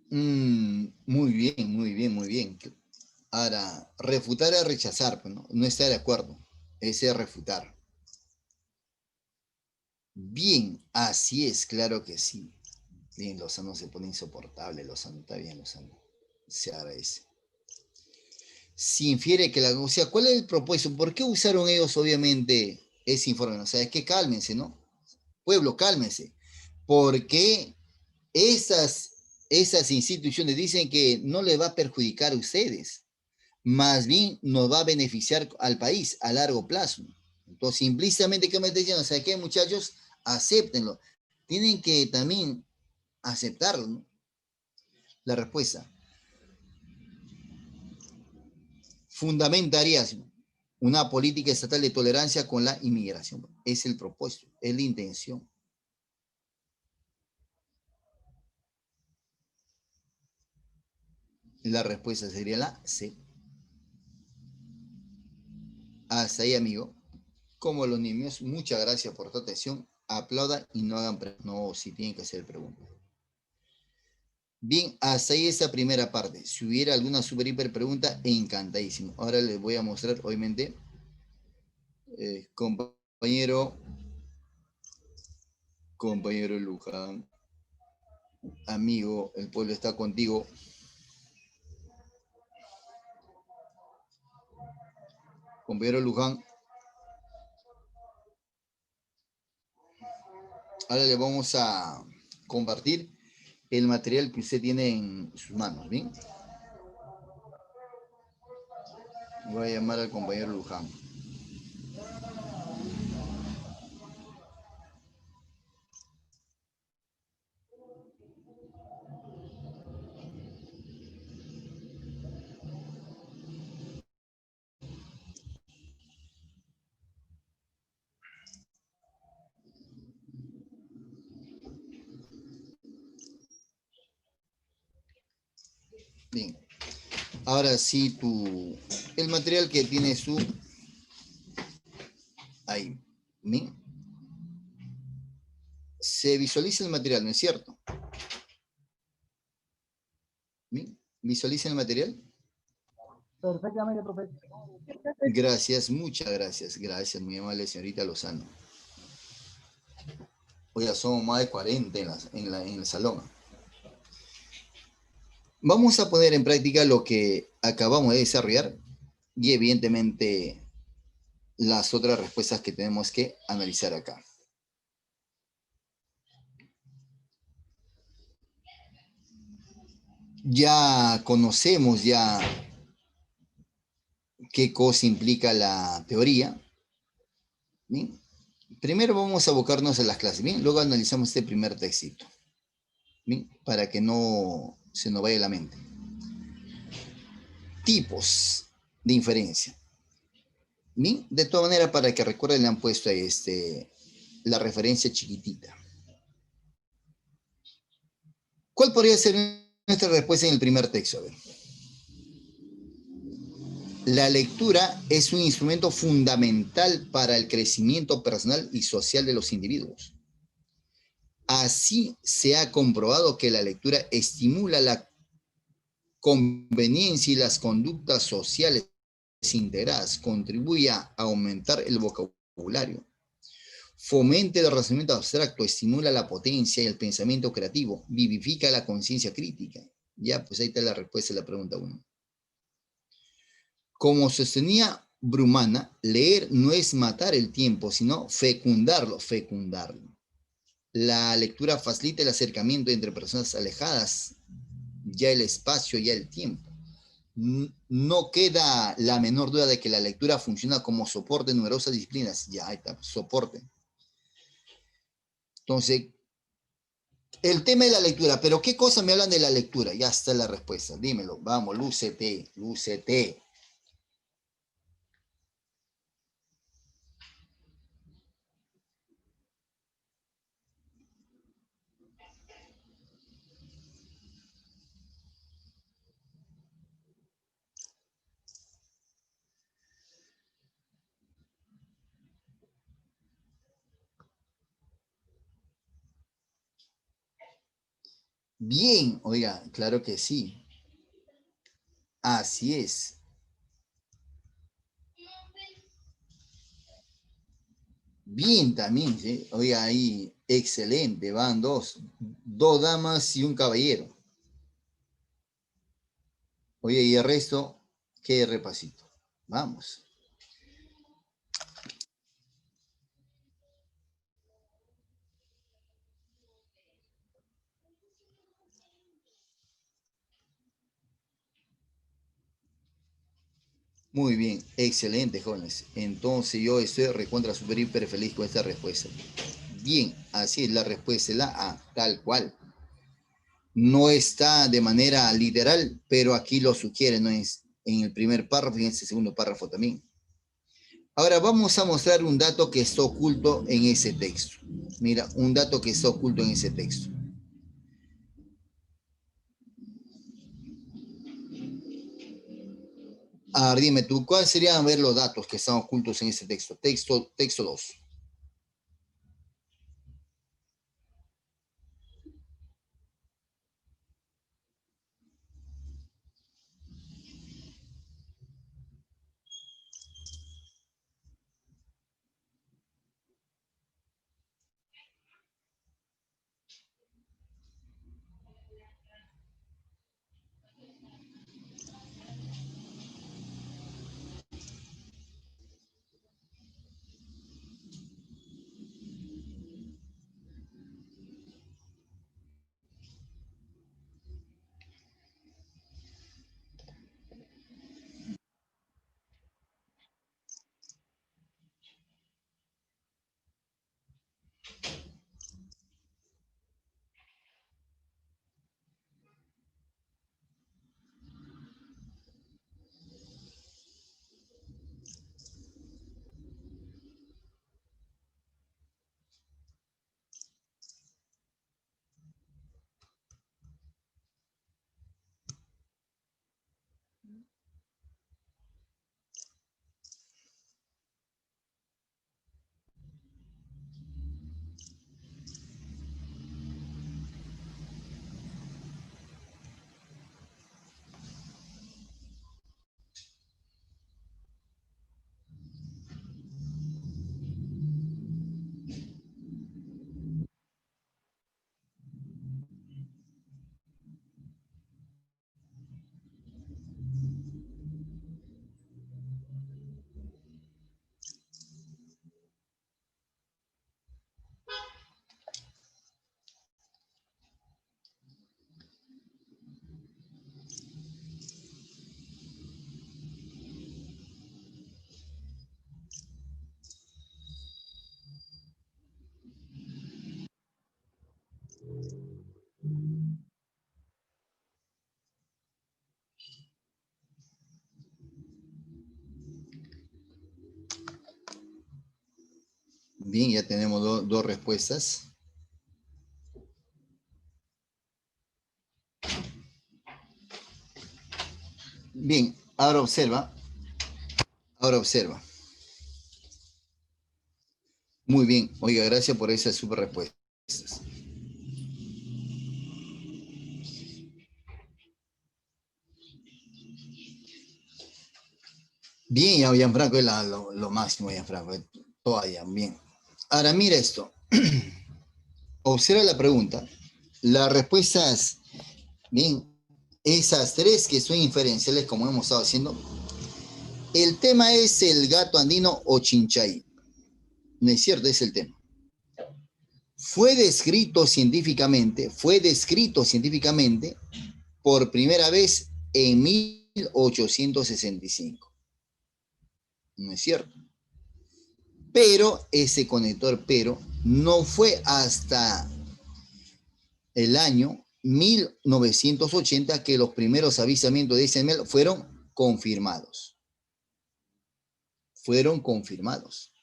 Muy bien, muy bien, muy bien. Ahora, refutar es rechazar, pues, ¿no? No está de acuerdo. Ese es refutar. Bien, así es, claro que sí. Bien, Lozano se pone insoportable, Lozano, está bien, Lozano. Se agradece. Si infiere que la... O sea, ¿cuál es el propósito? ¿Por qué usaron ellos, obviamente, ese informe? O sea, es que cálmense, ¿no? Pueblo, cálmense. Porque esas, esas instituciones dicen que no les va a perjudicar a ustedes, más bien nos va a beneficiar al país a largo plazo. Entonces, implícitamente, ¿qué me está diciendo? O sea, que muchachos, acéptenlo. Tienen que también aceptarlo, ¿no? La respuesta. Fundamentaría una política estatal de tolerancia con la inmigración. Es el propósito, es la intención. La respuesta sería la C. Hasta ahí, amigo. Como los niños, muchas gracias por tu atención. Aplaudan y no hagan preguntas. No, si tienen que hacer preguntas. Bien, hasta ahí esa primera parte. Si hubiera alguna super hiper pregunta, encantadísimo. Ahora les voy a mostrar, obviamente, compañero, compañero Luján, amigo, el pueblo está contigo. Compañero Luján, ahora le vamos a compartir el material que usted tiene en sus manos, ¿bien? Voy a llamar al compañero Luján. Bien. Ahora sí, el material que tiene ahí. Bien. Se visualiza el material, ¿no es cierto? Bien. ¿Visualiza el material? Perfectamente, profesor. Gracias, muchas gracias. Gracias, muy amable señorita Lozano. Hoy ya somos más de 40 en el salón. Vamos a poner en práctica lo que acabamos de desarrollar y evidentemente las otras respuestas que tenemos que analizar acá. Ya conocemos qué cosa implica la teoría. ¿Bien? Primero vamos a abocarnos a las clases, ¿bien? Luego analizamos este primer textito, ¿bien? Para que no se nos vaya la mente. Tipos de inferencia. ¿Bien? De todas maneras, para que recuerden, le han puesto ahí la referencia chiquitita. ¿Cuál podría ser nuestra respuesta en el primer texto? A ver. La lectura es un instrumento fundamental para el crecimiento personal y social de los individuos. Así se ha comprobado que la lectura estimula la conveniencia y las conductas sociales integradas, contribuye a aumentar el vocabulario, fomenta el razonamiento abstracto, estimula la potencia y el pensamiento creativo, vivifica la conciencia crítica. Ya, pues ahí está la respuesta a la pregunta 1. Como sostenía Brumana, leer no es matar el tiempo, sino fecundarlo. La lectura facilita el acercamiento entre personas alejadas, ya el espacio, ya el tiempo. No queda la menor duda de que la lectura funciona como soporte en numerosas disciplinas. Ya, ahí está, soporte. Entonces, el tema de la lectura, pero ¿qué cosa me hablan de la lectura? Ya está la respuesta, dímelo, vamos, lúcete, lúcete. Bien, oiga, claro que sí. Así es. Bien también, ¿sí? Oiga, ahí, excelente, van dos damas y un caballero. Oye, y el resto, qué repasito. Vamos. Muy bien, excelente, jóvenes. Entonces yo estoy recontra super hiper feliz con esta respuesta. Bien, así es la respuesta, la A, tal cual. No está de manera literal, pero aquí lo sugiere, ¿no? Es en el primer párrafo y en este segundo párrafo también. Ahora vamos a mostrar un dato que está oculto en ese texto. Mira, un dato que está oculto en ese texto. A ver, dime tú, ¿cuáles serían ver los datos que están ocultos en ese texto? Texto 2. Bien, ya tenemos dos respuestas. Bien, ahora observa. Ahora observa. Muy bien. Oiga, gracias por esas super respuestas. Bien, ya Gianfranco es lo máximo, Gianfranco. Todavía, bien. Ahora mira esto. Observa la pregunta. Las respuestas, bien, esas tres que son inferenciales, como hemos estado haciendo. El tema es el gato andino o chinchay. No es cierto, es el tema. Fue descrito científicamente por primera vez en 1865. No es cierto. Pero ese conector no fue hasta el año 1980 que los primeros avistamientos de ese animal fueron confirmados. Fueron confirmados.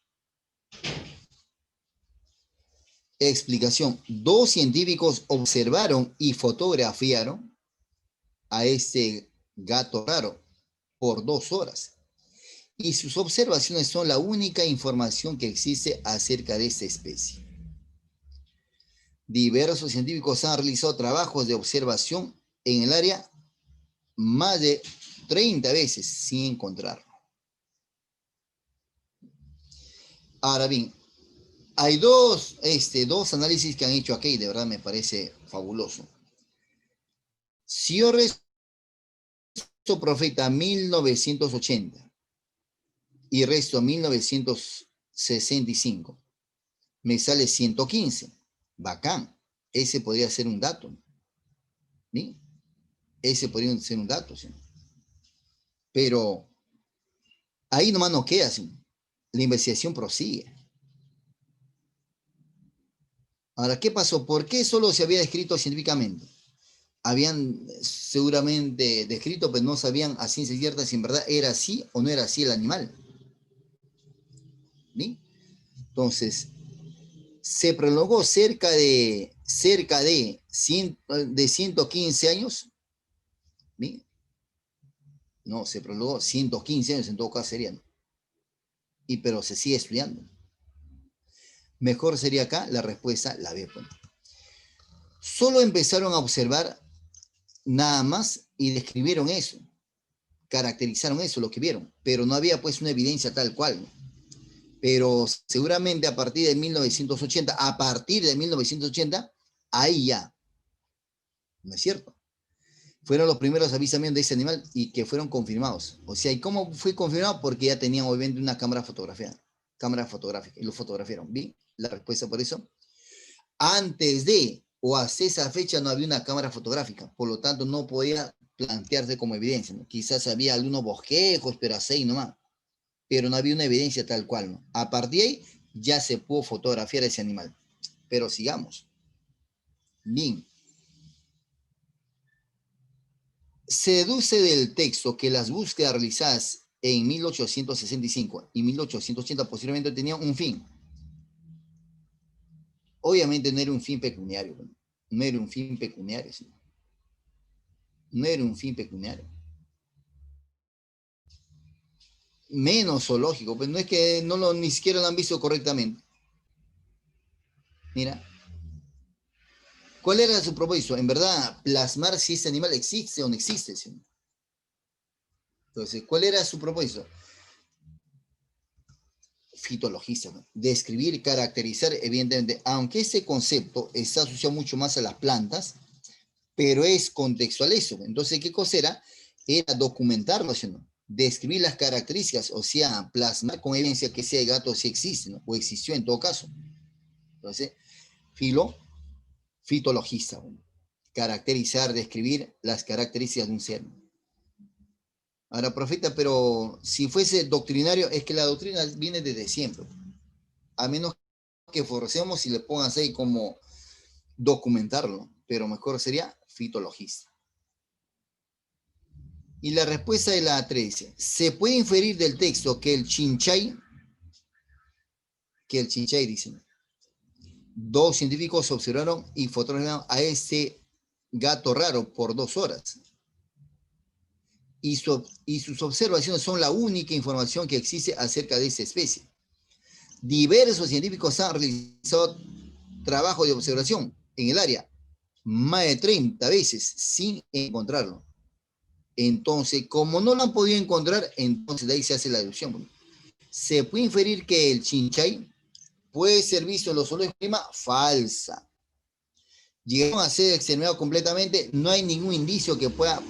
Explicación. Dos científicos observaron y fotografiaron a este gato raro por 2 horas. Y sus observaciones son la única información que existe acerca de esta especie. Diversos científicos han realizado trabajos de observación en el área más de 30 veces sin encontrarlo. Ahora bien, hay dos análisis que han hecho aquí, de verdad me parece fabuloso. Si yo resto Profeta 1980 y resto 1965, me sale 115. Bacán. Ese podría ser un dato. ¿Sí? Ese podría ser un dato. ¿Sí? Pero ahí nomás no queda. ¿Sí? La investigación prosigue. Ahora, ¿qué pasó? ¿Por qué solo se había descrito científicamente? Habían seguramente descrito, pero no sabían a ciencia cierta si en verdad era así o no era así el animal. ¿Sí? Entonces, se prolongó cerca de 115 años. ¿Sí? No, se prolongó 115 años en todo caso serían. Pero se sigue estudiando. Mejor sería acá la respuesta, la B. Solo empezaron a observar nada más y describieron eso, caracterizaron eso, lo que vieron, pero no había pues una evidencia tal cual. ¿No? Pero seguramente a partir de 1980, ahí ya, ¿no es cierto? Fueron los primeros avistamientos de ese animal y que fueron confirmados. O sea, ¿y cómo fue confirmado? Porque ya tenían obviamente una cámara fotográfica, y lo fotografiaron. ¿Bien? La respuesta por eso. Antes de o hasta esa fecha no había una cámara fotográfica, por lo tanto no podía plantearse como evidencia. ¿No? Quizás había algunos bosquejos, pero así nomás. Pero no había una evidencia tal cual. ¿No? A partir de ahí ya se pudo fotografiar ese animal. Pero sigamos. Bien. Se deduce del texto que las búsquedas realizadas en 1865 y 1880 posiblemente tenían un fin. Obviamente no era un fin pecuniario. No era un fin pecuniario. ¿Sí? No era un fin pecuniario. Menos zoológico, pues no es que ni siquiera lo han visto correctamente. Mira, ¿cuál era su propósito? En verdad, plasmar si ese animal existe o no existe. ¿Sí? Entonces, ¿cuál era su propósito? Fitologista, ¿no? Describir, caracterizar, evidentemente, aunque ese concepto está asociado mucho más a las plantas, pero es contextual eso. Entonces, ¿qué cosa era? Era documentarlo, ¿no? Describir las características, o sea, plasmar con evidencia que ese gato sí existe, ¿no? O existió en todo caso. Entonces, fitologista, ¿no? Caracterizar, describir las características de un ser. Ahora, profeta, pero si fuese doctrinario, es que la doctrina viene desde siempre. A menos que forcemos y le pongas ahí como documentarlo, pero mejor sería fitologista. Y la respuesta de la A3 dice, se puede inferir del texto que el chinchay que el Chinchay, dicen. Dos científicos observaron y fotografiaron a este gato raro por 2 horas. Y sus observaciones son la única información que existe acerca de esta especie. Diversos científicos han realizado trabajo de observación en el área más de 30 veces sin encontrarlo. Entonces, como no lo han podido encontrar, entonces de ahí se hace la deducción. Se puede inferir que el Chinchay puede ser visto en los zoológicos de Lima. Falsa. Llegaron a ser exterminados completamente. No hay ningún indicio que pueda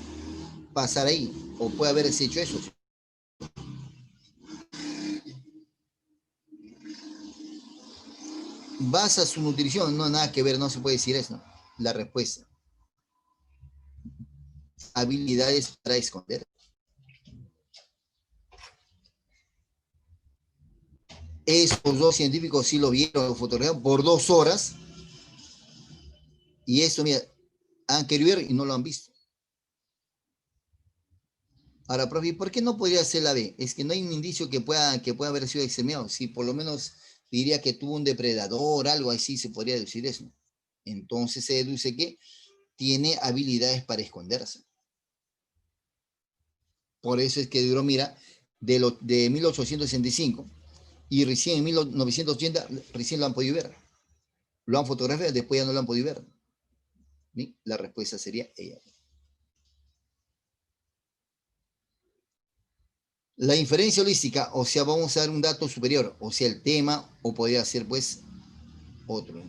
pasar ahí o puede haberse hecho eso. Basa su nutrición, no nada que ver, no se puede decir eso. La respuesta. Habilidades para esconder. Esos dos científicos sí lo vieron, lo fotografiaron por 2 horas. Y esto, mira, han querido ver y no lo han visto. Ahora, profe, ¿por qué no podría ser la B? Es que no hay un indicio que pueda haber sido exterminado. Si por lo menos diría que tuvo un depredador, algo así, se podría deducir eso. Entonces se deduce que tiene habilidades para esconderse. Por eso es que duró, mira, de 1865 y recién en 1980 recién lo han podido ver. Lo han fotografiado, después ya no lo han podido ver. ¿Sí? La respuesta sería ella. La inferencia holística, o sea, vamos a dar un dato superior, o sea, el tema, o podría ser, pues, otro.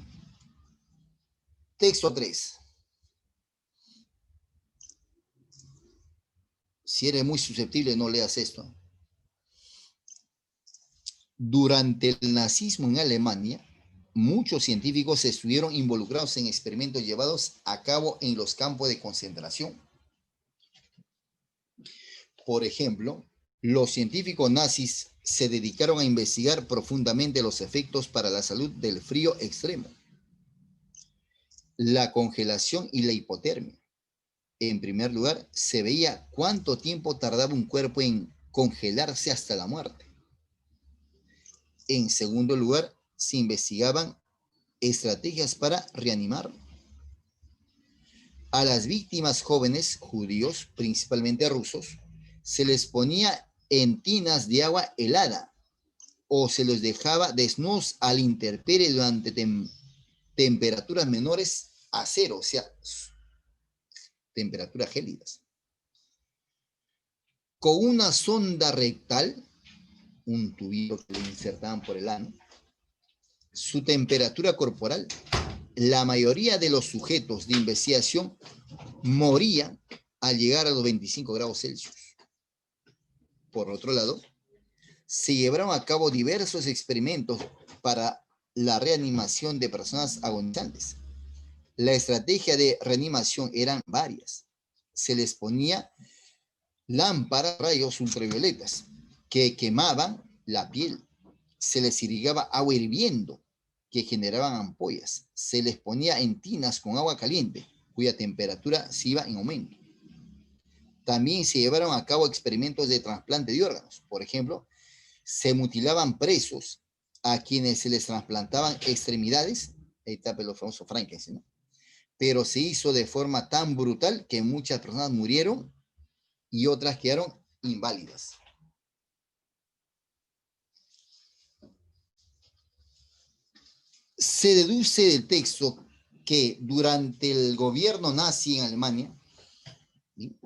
Texto 3. Si eres muy susceptible, no leas esto. Durante el nazismo en Alemania, muchos científicos estuvieron involucrados en experimentos llevados a cabo en los campos de concentración. Por ejemplo, los científicos nazis se dedicaron a investigar profundamente los efectos para la salud del frío extremo, la congelación y la hipotermia. En primer lugar, se veía cuánto tiempo tardaba un cuerpo en congelarse hasta la muerte. En segundo lugar, se investigaban estrategias para reanimar. A las víctimas jóvenes judíos, principalmente rusos, se les ponía en tinas de agua helada o se los dejaba desnudos a la intemperie durante temperaturas menores a 0, o sea, temperaturas gélidas. Con una sonda rectal, un tubito que le insertaban por el ano, su temperatura corporal, la mayoría de los sujetos de investigación morían al llegar a los 25 grados Celsius. Por otro lado, se llevaron a cabo diversos experimentos para la reanimación de personas agonizantes. La estrategia de reanimación eran varias. Se les ponía lámparas, rayos ultravioletas que quemaban la piel. Se les irrigaba agua hirviendo que generaban ampollas. Se les ponía en tinas con agua caliente, cuya temperatura se iba en aumento. También se llevaron a cabo experimentos de trasplante de órganos. Por ejemplo, se mutilaban presos a quienes se les trasplantaban extremidades, ahí está los famosos Frankenstein, ¿no? Pero se hizo de forma tan brutal que muchas personas murieron y otras quedaron inválidas. Se deduce del texto que durante el gobierno nazi en Alemania, ¿sí?,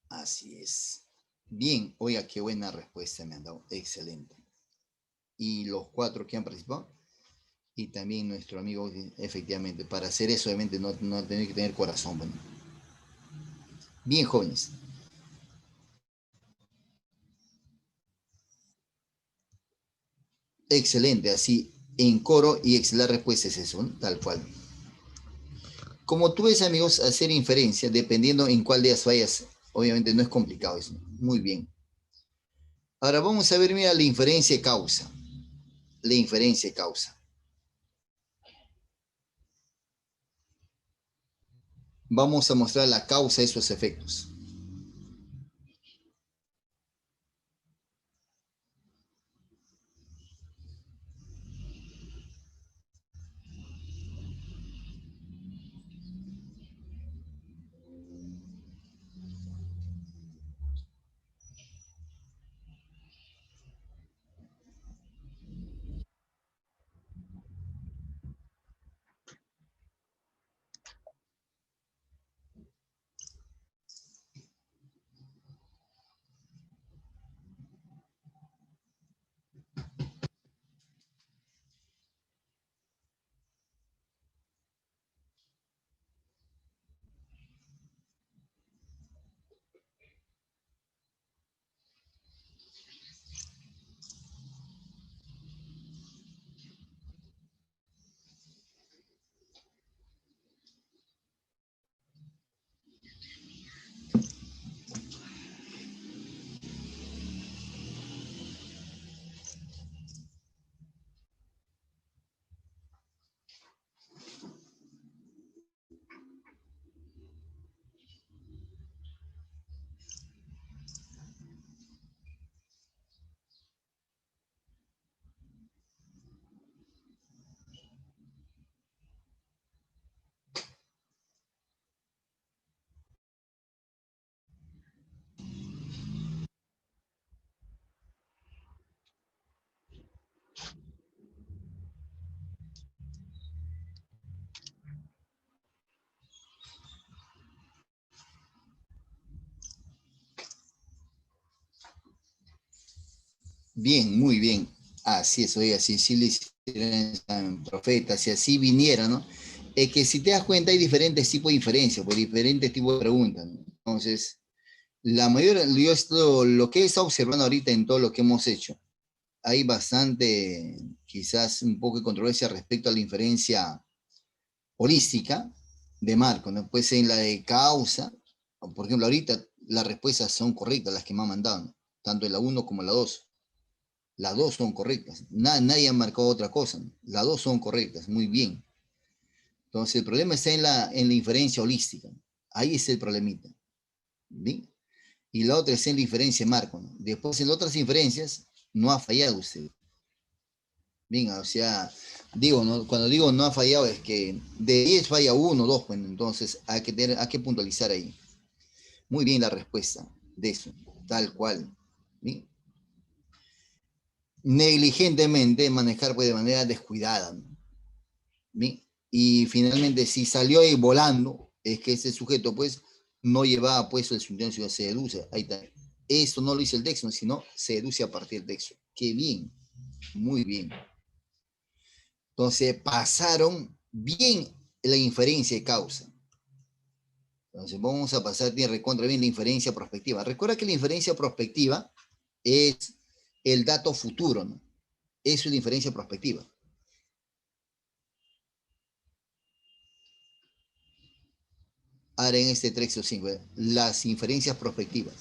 así es. Bien, oiga, qué buena respuesta me han dado. Excelente. Y los 4 que han participado, y también nuestro amigo, efectivamente, para hacer eso, obviamente, no tener que tener corazón. Bueno. Bien, jóvenes. Excelente, así, en coro y la respuesta es eso, ¿no? Tal cual. Como tú ves, amigos, hacer inferencia, dependiendo en cuál de ellas vayas obviamente no es complicado eso. Muy bien. Ahora vamos a ver, mira, la inferencia de causa. La inferencia de causa. Vamos a mostrar la causa de esos efectos. Bien, muy bien. Así es, oiga, si sí le hicieran profeta, si así viniera, ¿no? Es que si te das cuenta hay diferentes tipos de inferencias, pues diferentes tipos de preguntas, ¿no? Entonces, la mayor, yo esto, lo que he estado observando ahorita en todo lo que hemos hecho, hay bastante, quizás un poco de controversia respecto a la inferencia holística de Marco, ¿no? Pues en la de causa, por ejemplo, ahorita las respuestas son correctas, las que me han mandado, ¿no? Tanto en la uno como en la 2. Las dos son correctas. Nadie ha marcado otra cosa, ¿no? Las dos son correctas, muy bien. Entonces, el problema está en la inferencia holística. Ahí es el problemita. ¿Bien? Y la otra es en la inferencia de Marco, ¿no? Después, en otras inferencias, no ha fallado usted. Bien, o sea, digo, ¿no? Cuando digo no ha fallado es que de 10 falla uno, dos, pues, entonces hay que puntualizar ahí. Muy bien la respuesta de eso, tal cual. ¿Bien? Negligentemente manejar pues, de manera descuidada, ¿no? ¿Bien? Y finalmente, si salió ahí volando, es que ese sujeto, pues, no llevaba puesto el sustancio, se deduce. Ahí está. Eso no lo hizo el texto, sino se deduce a partir del texto. Qué bien, muy bien. Entonces, pasaron bien la inferencia de causa. Entonces, vamos a pasar bien, recontra bien la inferencia prospectiva. Recuerda que la inferencia prospectiva es el dato futuro, ¿no? Eso es la inferencia prospectiva. Ahora en este texto 5, las inferencias prospectivas.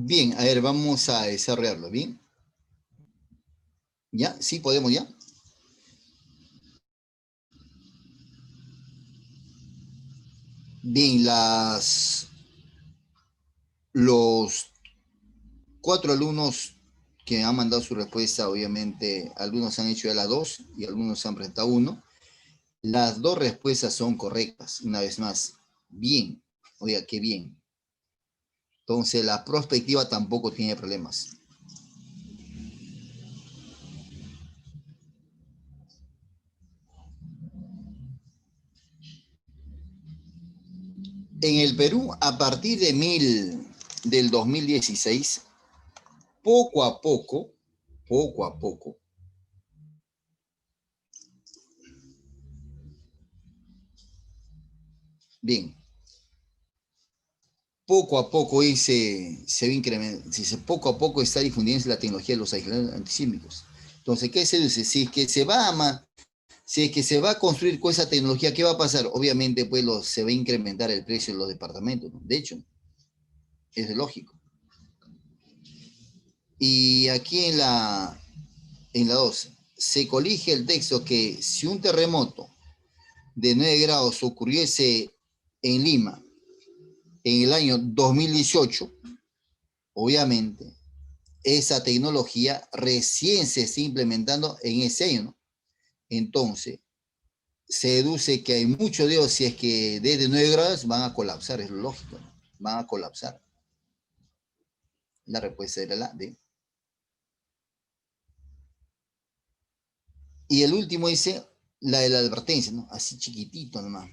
Bien, a ver, vamos a desarrollarlo, ¿bien? ¿Ya? ¿Sí podemos ya? Bien, los 4 alumnos que han mandado su respuesta, obviamente, algunos han hecho ya la 2 y algunos han presentado 1. Las 2 respuestas son correctas, una vez más. Bien, oiga, qué bien. Entonces, la prospectiva tampoco tiene problemas. En el Perú, a partir del 2016, poco a poco, bien, poco a poco se va incrementando, poco a poco está difundiendo la tecnología de los aisladores antisísmicos. Entonces, ¿qué se dice? Si es que se va a construir con esa tecnología, ¿qué va a pasar? Obviamente, pues se va a incrementar el precio de los departamentos, ¿no? De hecho, es lógico. Y aquí en la 2, se colige el texto que si un terremoto de 9 grados ocurriese en Lima en el año 2018, obviamente, esa tecnología recién se está implementando en ese año, ¿no? Entonces, se deduce que hay muchos de ellos, si es que desde 9 grados van a colapsar, es lógico, ¿no? Van a colapsar. La respuesta era la D. Y el último dice la de la advertencia, ¿no? Así chiquitito nomás.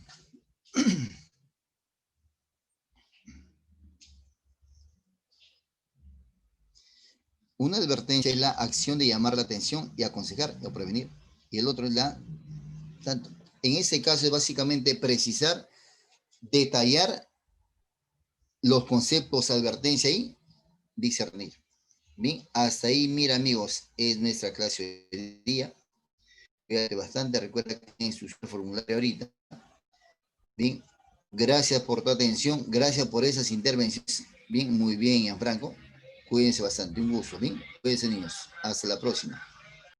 Una advertencia es la acción de llamar la atención y aconsejar o prevenir. Y el otro es tanto. En ese caso es básicamente precisar, detallar los conceptos advertencia y discernir. Bien, hasta ahí, mira amigos, es nuestra clase del día. Cuídate bastante, recuerda que tienes su formulario ahorita. Bien, gracias por tu atención, gracias por esas intervenciones. Bien, muy bien, Gianfranco. Cuídense bastante, un gusto, bien. Cuídense niños, hasta la próxima.